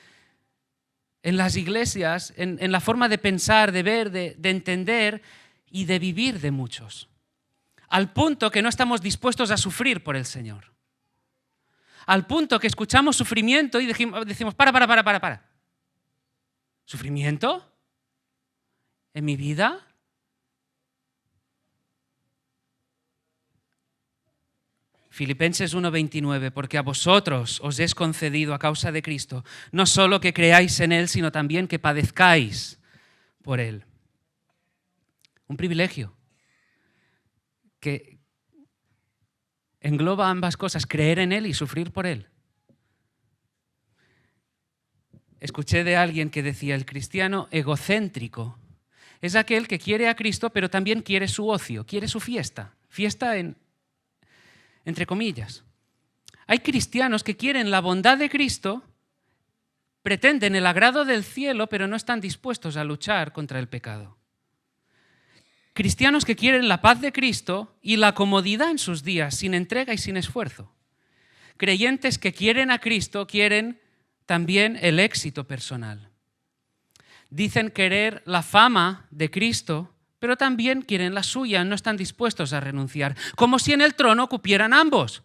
en las iglesias, en la forma de pensar, de ver, de entender y de vivir de muchos. Al punto que no estamos dispuestos a sufrir por el Señor. Al punto que escuchamos sufrimiento y decimos, para. ¿Sufrimiento? ¿En mi vida? Filipenses 1:29, porque a vosotros os es concedido a causa de Cristo, no solo que creáis en Él, sino también que padezcáis por Él. Un privilegio que engloba ambas cosas, creer en Él y sufrir por Él. Escuché de alguien que decía, el cristiano egocéntrico es aquel que quiere a Cristo, pero también quiere su ocio, quiere su fiesta. Fiesta entre comillas. Hay cristianos que quieren la bondad de Cristo, pretenden el agrado del cielo, pero no están dispuestos a luchar contra el pecado. Cristianos que quieren la paz de Cristo y la comodidad en sus días, sin entrega y sin esfuerzo. Creyentes que quieren a Cristo, quieren también el éxito personal. Dicen querer la fama de Cristo, pero también quieren la suya, no están dispuestos a renunciar, como si en el trono cupieran ambos.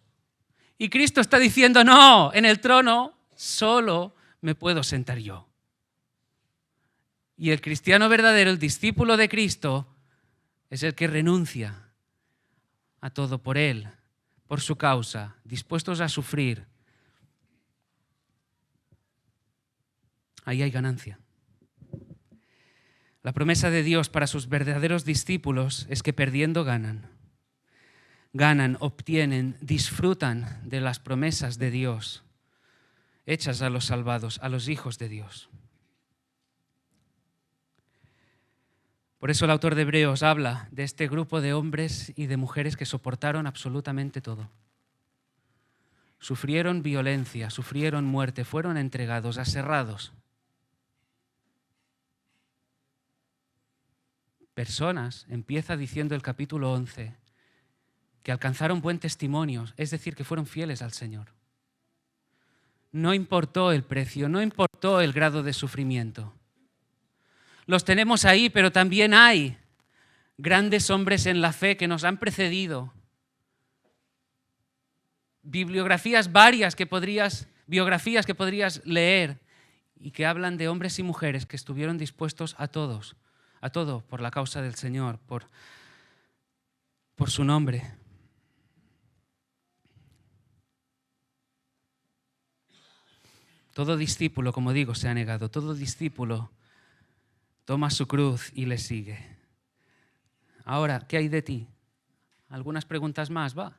Y Cristo está diciendo, no, en el trono solo me puedo sentar yo. Y el cristiano verdadero, el discípulo de Cristo, es el que renuncia a todo por Él, por su causa, dispuestos a sufrir. Ahí hay ganancia. La promesa de Dios para sus verdaderos discípulos es que perdiendo ganan. Ganan, obtienen, disfrutan de las promesas de Dios hechas a los salvados, a los hijos de Dios. Por eso el autor de Hebreos habla de este grupo de hombres y de mujeres que soportaron absolutamente todo. Sufrieron violencia, sufrieron muerte, fueron entregados, aserrados. Personas, empieza diciendo el capítulo 11, que alcanzaron buen testimonio, es decir, que fueron fieles al Señor. No importó el precio, no importó el grado de sufrimiento. Los tenemos ahí, pero también hay grandes hombres en la fe que nos han precedido. Bibliografías varias biografías que podrías leer y que hablan de hombres y mujeres que estuvieron dispuestos a todos a todo por la causa del Señor, por su nombre. Todo discípulo, como digo, se ha negado. Todo discípulo toma su cruz y le sigue. Ahora, ¿qué hay de ti? ¿Algunas preguntas más? Va.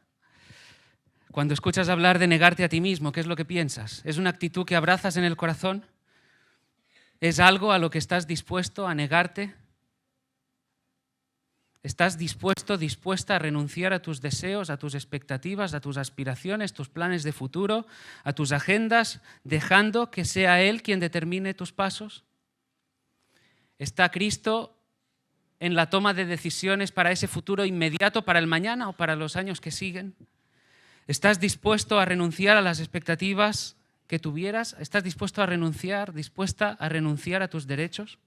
Cuando escuchas hablar de negarte a ti mismo, ¿qué es lo que piensas? ¿Es una actitud que abrazas en el corazón? ¿Es algo a lo que estás dispuesto a negarte? ¿Estás dispuesta a renunciar a tus deseos, a tus expectativas, a tus aspiraciones, tus planes de futuro, a tus agendas, dejando que sea Él quien determine tus pasos? ¿Está Cristo en la toma de decisiones para ese futuro inmediato, para el mañana o para los años que siguen? ¿Estás dispuesto a renunciar a las expectativas que tuvieras? ¿Estás dispuesta a renunciar a tus derechos?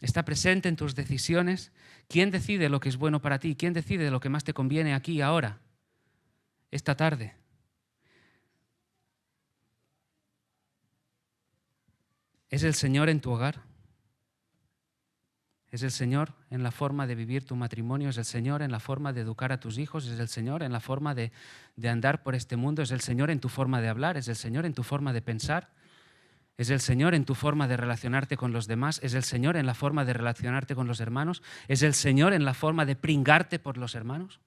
¿Está presente en tus decisiones? ¿Quién decide lo que es bueno para ti? ¿Quién decide lo que más te conviene aquí, ahora, esta tarde? ¿Es el Señor en tu hogar? ¿Es el Señor en la forma de vivir tu matrimonio? ¿Es el Señor en la forma de educar a tus hijos? ¿Es el Señor en la forma de andar por este mundo? ¿Es el Señor en tu forma de hablar? ¿Es el Señor en tu forma de pensar? ¿Es el Señor en tu forma de relacionarte con los demás? ¿Es el Señor en la forma de relacionarte con los hermanos? ¿Es el Señor en la forma de pringarte por los hermanos?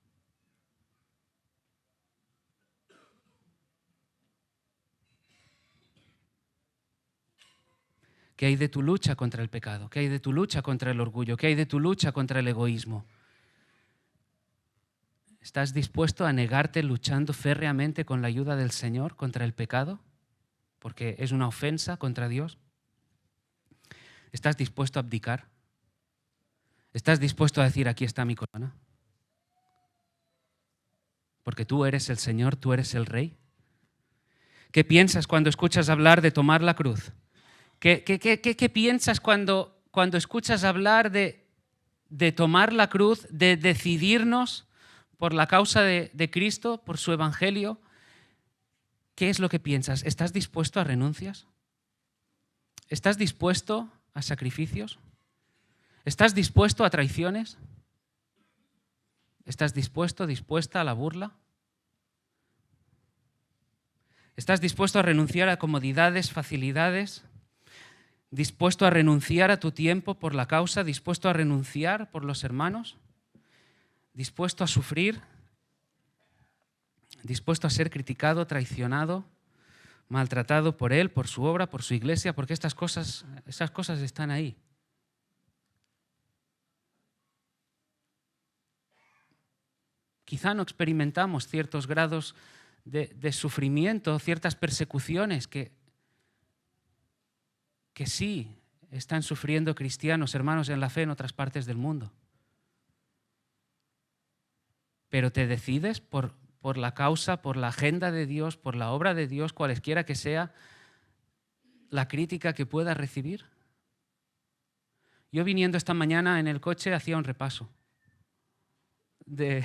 ¿Qué hay de tu lucha contra el pecado? ¿Qué hay de tu lucha contra el orgullo? ¿Qué hay de tu lucha contra el egoísmo? ¿Estás dispuesto a negarte luchando férreamente con la ayuda del Señor contra el pecado? Porque es una ofensa contra Dios. ¿Estás dispuesto a abdicar? ¿Estás dispuesto a decir, aquí está mi corona? Porque tú eres el Señor, tú eres el Rey. ¿Qué piensas cuando escuchas hablar de tomar la cruz? ¿Qué piensas cuando escuchas hablar de tomar la cruz, de decidirnos por la causa de Cristo, por su Evangelio? ¿Qué es lo que piensas? ¿Estás dispuesto a renuncias? ¿Estás dispuesto a sacrificios? ¿Estás dispuesto a traiciones? ¿Estás dispuesta a la burla? ¿Estás dispuesto a renunciar a comodidades, facilidades? ¿Dispuesto a renunciar a tu tiempo por la causa? ¿Dispuesto a renunciar por los hermanos? ¿Dispuesto a sufrir? ¿Dispuesto a ser criticado, traicionado, maltratado por Él, por su obra, por su iglesia? Porque esas cosas están ahí. Quizá no experimentamos ciertos grados de sufrimiento, ciertas persecuciones que sí están sufriendo cristianos, hermanos en la fe en otras partes del mundo. Pero te decides por la causa, por la agenda de Dios, por la obra de Dios, cualesquiera que sea la crítica que puedas recibir. Yo viniendo esta mañana en el coche hacía un repaso de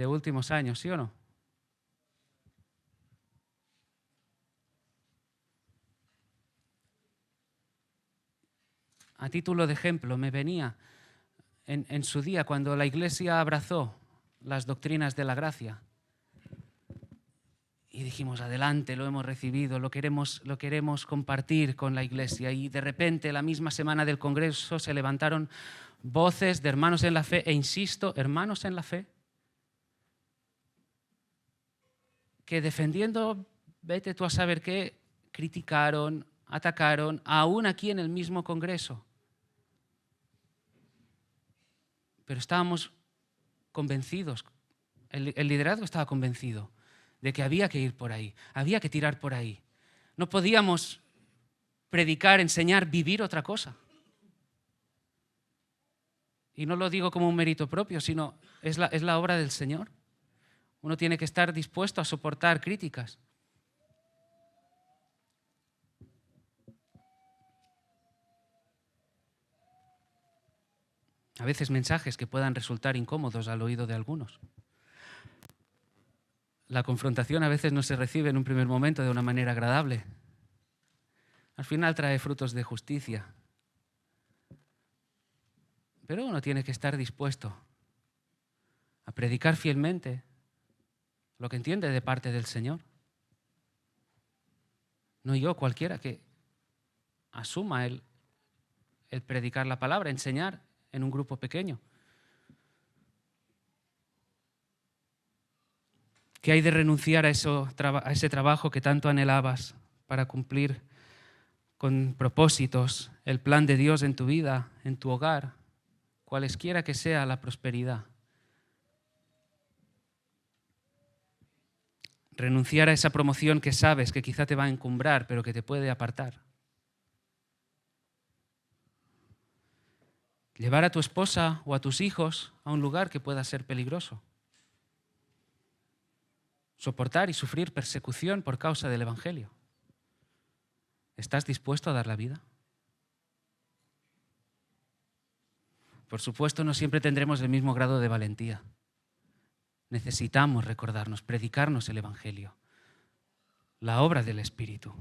últimos años, ¿sí o no? A título de ejemplo, me venía en su día cuando la Iglesia abrazó las doctrinas de la gracia y dijimos, adelante, lo hemos recibido, lo queremos compartir con la Iglesia, y de repente la misma semana del Congreso se levantaron voces de hermanos en la fe, e insisto, hermanos en la fe, que defendiendo, vete tú a saber qué, criticaron, atacaron, aún aquí en el mismo Congreso. Pero estábamos convencidos, el liderazgo estaba convencido de que había que ir por ahí, había que tirar por ahí. No podíamos predicar, enseñar, vivir otra cosa. Y no lo digo como un mérito propio, sino es la obra del Señor. Uno tiene que estar dispuesto a soportar críticas. A veces mensajes que puedan resultar incómodos al oído de algunos. La confrontación a veces no se recibe en un primer momento de una manera agradable. Al final trae frutos de justicia. Pero uno tiene que estar dispuesto a predicar fielmente lo que entiende de parte del Señor. No yo, cualquiera que asuma el predicar la palabra, enseñar en un grupo pequeño. ¿Qué hay de renunciar a ese trabajo que tanto anhelabas para cumplir con propósitos el plan de Dios en tu vida, en tu hogar, cualesquiera que sea la prosperidad? Renunciar a esa promoción que sabes que quizá te va a encumbrar, pero que te puede apartar. Llevar a tu esposa o a tus hijos a un lugar que pueda ser peligroso. Soportar y sufrir persecución por causa del Evangelio. ¿Estás dispuesto a dar la vida? Por supuesto, no siempre tendremos el mismo grado de valentía. Necesitamos recordarnos, predicarnos el Evangelio, la obra del Espíritu.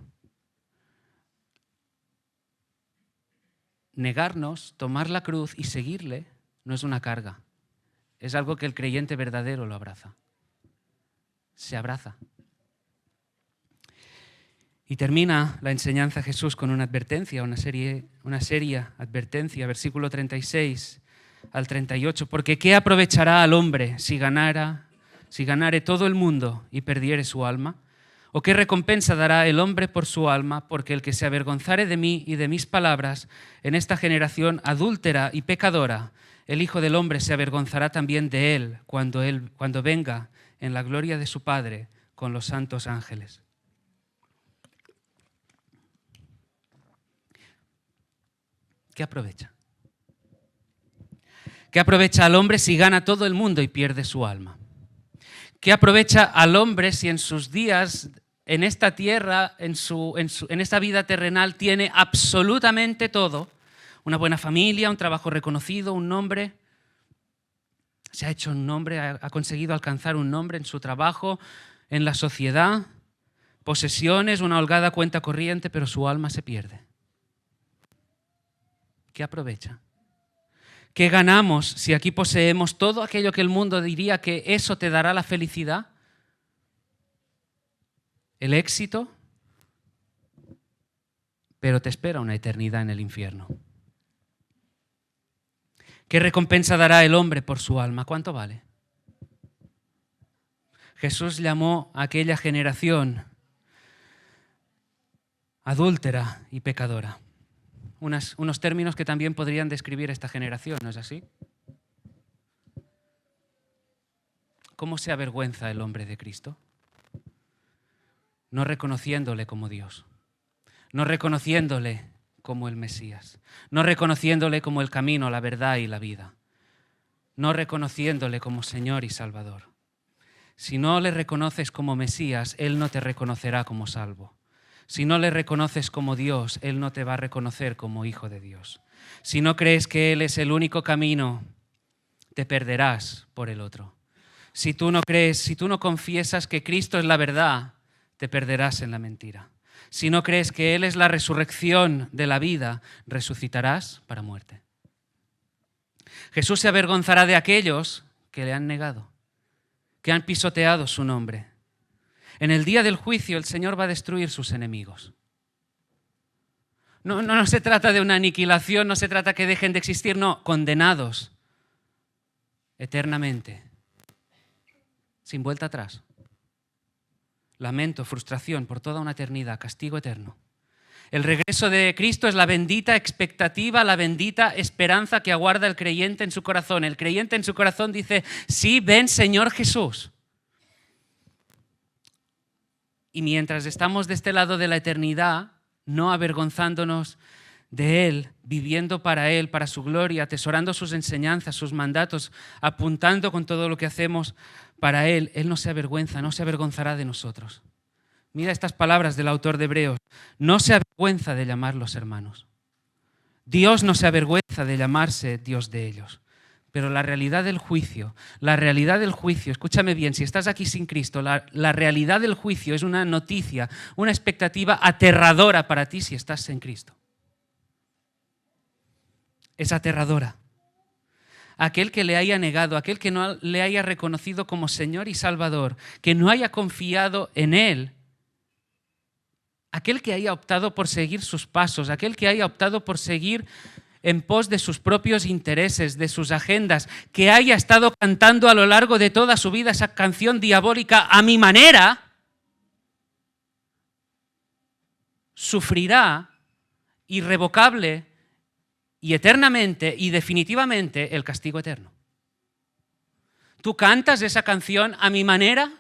Negarnos, tomar la cruz y seguirle no es una carga. Es algo que el creyente verdadero lo abraza. Se abraza. Y termina la enseñanza Jesús con una advertencia, una seria advertencia, versículo 36 al 38. Porque ¿qué aprovechará al hombre si ganare todo el mundo y perdiere su alma? ¿O qué recompensa dará el hombre por su alma? Porque el que se avergonzare de mí y de mis palabras en esta generación adúltera y pecadora, el Hijo del Hombre se avergonzará también de él cuando venga en la gloria de su Padre con los santos ángeles. ¿Qué aprovecha? ¿Qué aprovecha al hombre si gana todo el mundo y pierde su alma? ¿Qué aprovecha al hombre si en sus días, en esta tierra, en esta vida terrenal, tiene absolutamente todo? Una buena familia, un trabajo reconocido, un nombre. Se ha hecho un nombre, ha conseguido alcanzar un nombre en su trabajo, en la sociedad, posesiones, una holgada cuenta corriente, pero su alma se pierde. ¿Qué aprovecha? ¿Qué ganamos si aquí poseemos todo aquello que el mundo diría que eso te dará la felicidad? El éxito, pero te espera una eternidad en el infierno. ¿Qué recompensa dará el hombre por su alma? ¿Cuánto vale? Jesús llamó a aquella generación adúltera y pecadora. Unos términos que también podrían describir esta generación, ¿no es así? ¿Cómo se avergüenza el hombre de Cristo? No reconociéndole como Dios, no reconociéndole como el Mesías, no reconociéndole como el camino, la verdad y la vida, no reconociéndole como Señor y Salvador. Si no le reconoces como Mesías, Él no te reconocerá como salvo. Si no le reconoces como Dios, Él no te va a reconocer como hijo de Dios. Si no crees que Él es el único camino, te perderás por el otro. Si tú no confiesas que Cristo es la verdad, te perderás en la mentira. Si no crees que Él es la resurrección de la vida, resucitarás para muerte. Jesús se avergonzará de aquellos que le han negado, que han pisoteado su nombre. En el día del juicio el Señor va a destruir sus enemigos. No se trata de una aniquilación, no se trata que dejen de existir, no, condenados eternamente, sin vuelta atrás. Lamento, frustración por toda una eternidad, castigo eterno. El regreso de Cristo es la bendita expectativa, la bendita esperanza que aguarda el creyente en su corazón. El creyente en su corazón dice, sí, ven Señor Jesús. Y mientras estamos de este lado de la eternidad, no avergonzándonos de Él, viviendo para Él, para su gloria, atesorando sus enseñanzas, sus mandatos, apuntando con todo lo que hacemos para Él, Él no se avergüenza, no se avergonzará de nosotros. Mira estas palabras del autor de Hebreos. No se avergüenza de llamarlos hermanos. Dios no se avergüenza de llamarse Dios de ellos. Pero la realidad del juicio, escúchame bien, si estás aquí sin Cristo, la realidad del juicio es una noticia, una expectativa aterradora para ti si estás en Cristo. Es aterradora. Aquel que le haya negado, aquel que no le haya reconocido como Señor y Salvador, que no haya confiado en Él, aquel que haya optado por seguir sus pasos, aquel que haya optado por seguir en pos de sus propios intereses, de sus agendas, que haya estado cantando a lo largo de toda su vida esa canción diabólica a mi manera, sufrirá irrevocable y eternamente y definitivamente el castigo eterno. ¿Tú cantas esa canción a mi manera?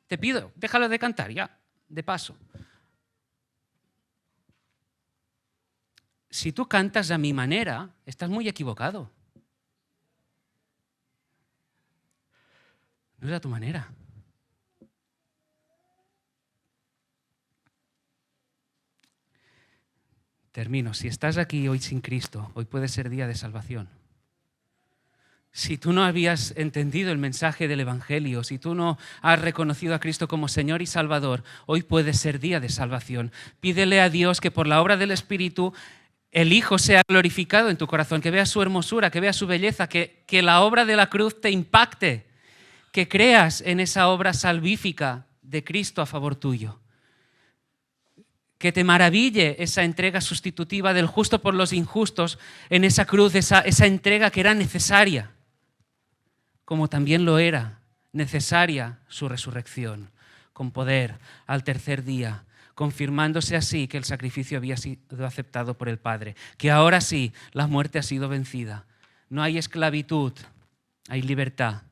Te pido, déjalo de cantar ya, de paso. Si tú cantas a mi manera, estás muy equivocado. No es a tu manera. Termino. Si estás aquí hoy sin Cristo, hoy puede ser día de salvación. Si tú no habías entendido el mensaje del Evangelio, si tú no has reconocido a Cristo como Señor y Salvador, hoy puede ser día de salvación. Pídele a Dios que por la obra del Espíritu el Hijo sea glorificado en tu corazón, que veas su hermosura, que veas su belleza, que la obra de la cruz te impacte, que creas en esa obra salvífica de Cristo a favor tuyo. Que te maraville esa entrega sustitutiva del justo por los injustos en esa cruz, esa entrega que era necesaria, como también lo era necesaria su resurrección, con poder al tercer día, confirmándose así que el sacrificio había sido aceptado por el Padre, que ahora sí la muerte ha sido vencida. No hay esclavitud, hay libertad.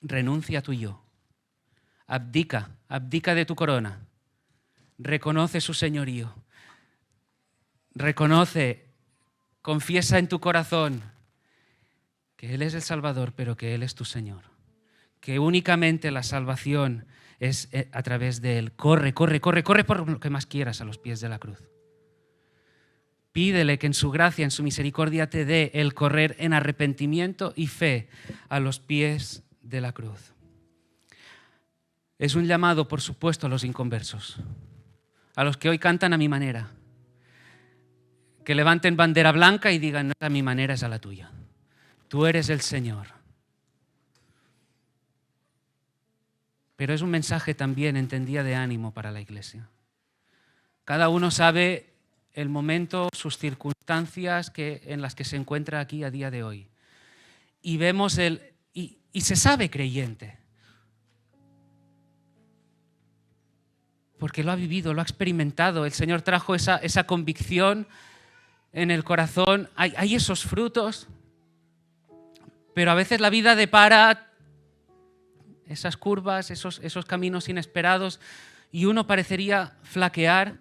Renuncia a tu yo. Abdica de tu corona. Reconoce su señorío. Reconoce, confiesa en tu corazón que Él es el Salvador, pero que Él es tu Señor. Que únicamente la salvación es a través de Él. Corre por lo que más quieras a los pies de la cruz. Pídele que en su gracia, en su misericordia te dé el correr en arrepentimiento y fe a los pies de la cruz. Es un llamado, por supuesto, a los inconversos, a los que hoy cantan a mi manera, que levanten bandera blanca y digan, no es a mi manera, es a la tuya. Tú eres el Señor. Pero es un mensaje también, entendía, de ánimo para la iglesia. Cada uno sabe el momento, sus circunstancias en las que se encuentra aquí a día de hoy. Y vemos y se sabe creyente. Porque lo ha vivido, lo ha experimentado. El Señor trajo esa convicción en el corazón. Hay esos frutos, pero a veces la vida depara esas curvas, esos caminos inesperados, y uno parecería flaquear.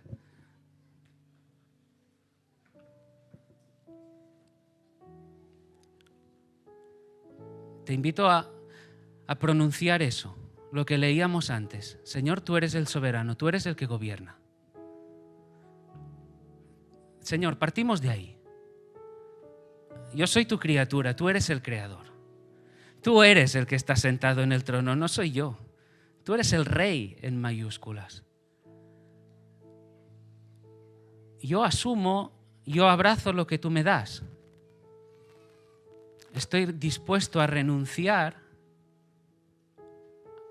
Te invito a pronunciar eso, lo que leíamos antes. Señor, tú eres el soberano, tú eres el que gobierna. Señor, partimos de ahí. Yo soy tu criatura, tú eres el creador. Tú eres el que está sentado en el trono, no soy yo. Tú eres el rey en mayúsculas. Yo asumo, yo abrazo lo que tú me das. Estoy dispuesto a renunciar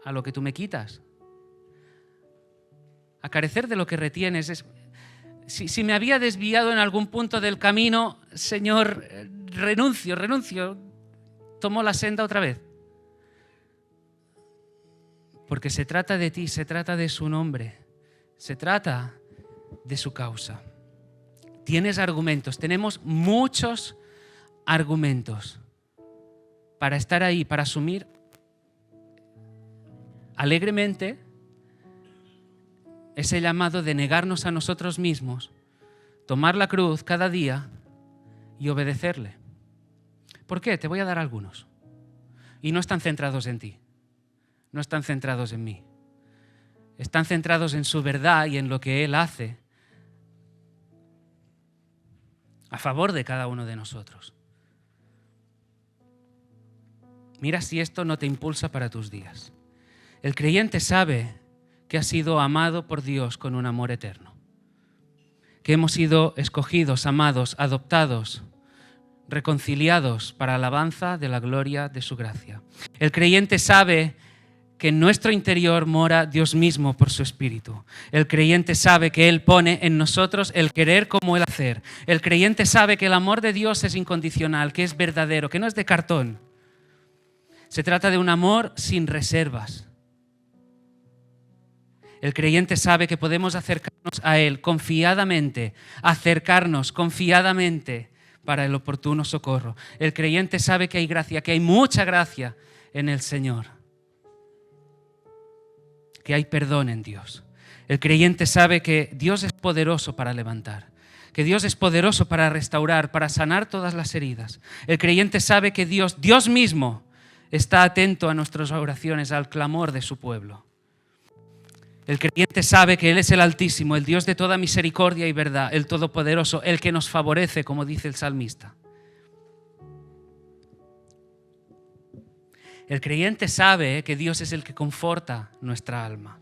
a lo que tú me quitas. A carecer de lo que retienes. Si me había desviado en algún punto del camino, Señor, renuncio. Tomo la senda otra vez. Porque se trata de ti, se trata de su nombre, se trata de su causa. Tienes argumentos, tenemos muchos argumentos para estar ahí, para asumir alegremente ese llamado de negarnos a nosotros mismos, tomar la cruz cada día y obedecerle. ¿Por qué? Te voy a dar algunos. Y no están centrados en ti, no están centrados en mí. Están centrados en su verdad y en lo que Él hace a favor de cada uno de nosotros. Mira si esto no te impulsa para tus días. El creyente sabe que ha sido amado por Dios con un amor eterno, que hemos sido escogidos, amados, adoptados, reconciliados para alabanza de la gloria de su gracia. El creyente sabe que en nuestro interior mora Dios mismo por su Espíritu. El creyente sabe que Él pone en nosotros el querer como el hacer. El creyente sabe que el amor de Dios es incondicional, que es verdadero, que no es de cartón. Se trata de un amor sin reservas. El creyente sabe que podemos acercarnos a Él confiadamente, para el oportuno socorro. El creyente sabe que hay gracia, que hay mucha gracia en el Señor, que hay perdón en Dios. El creyente sabe que Dios es poderoso para levantar, que Dios es poderoso para restaurar, para sanar todas las heridas. El creyente sabe que Dios mismo, está atento a nuestras oraciones, al clamor de su pueblo. El creyente sabe que Él es el Altísimo, el Dios de toda misericordia y verdad, el Todopoderoso, el que nos favorece, como dice el salmista. El creyente sabe que Dios es el que conforta nuestra alma,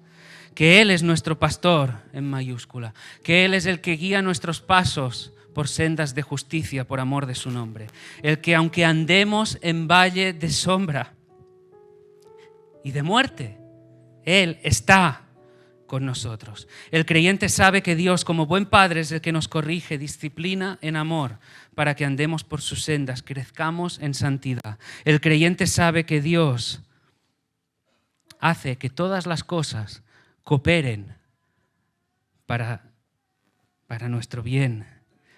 que Él es nuestro pastor en mayúscula, que Él es el que guía nuestros pasos por sendas de justicia por amor de su nombre. El que aunque andemos en valle de sombra y de muerte, Él está con nosotros. El creyente sabe que Dios, como buen Padre, es el que nos corrige, disciplina en amor, para que andemos por sus sendas, crezcamos en santidad. El creyente sabe que Dios hace que todas las cosas cooperen para nuestro bien,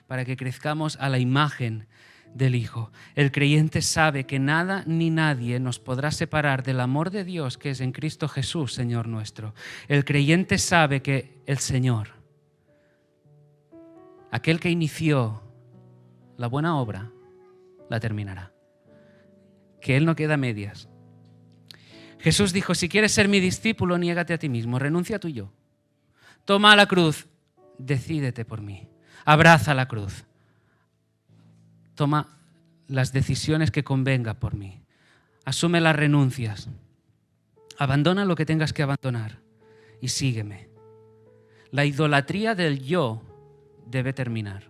para que crezcamos a la imagen del Hijo. El creyente sabe que nada ni nadie nos podrá separar del amor de Dios que es en Cristo Jesús, Señor nuestro. El creyente sabe que el Señor, aquel que inició la buena obra, la terminará. Que Él no queda a medias. Jesús dijo, si quieres ser mi discípulo, niégate a ti mismo, renuncia a tu yo. Toma la cruz, decídete por mí. Abraza la cruz. Toma las decisiones que convenga por mí. Asume las renuncias. Abandona lo que tengas que abandonar y sígueme. La idolatría del yo debe terminar.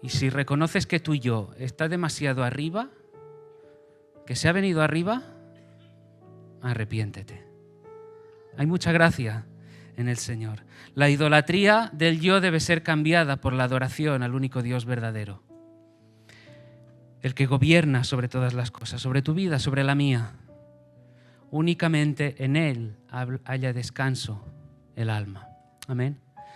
Y si reconoces que tu yo está demasiado arriba, que se ha venido arriba, arrepiéntete. Hay mucha gracia en el Señor. La idolatría del yo debe ser cambiada por la adoración al único Dios verdadero. El que gobierna sobre todas las cosas, sobre tu vida, sobre la mía. Únicamente en Él haya descanso el alma. Amén.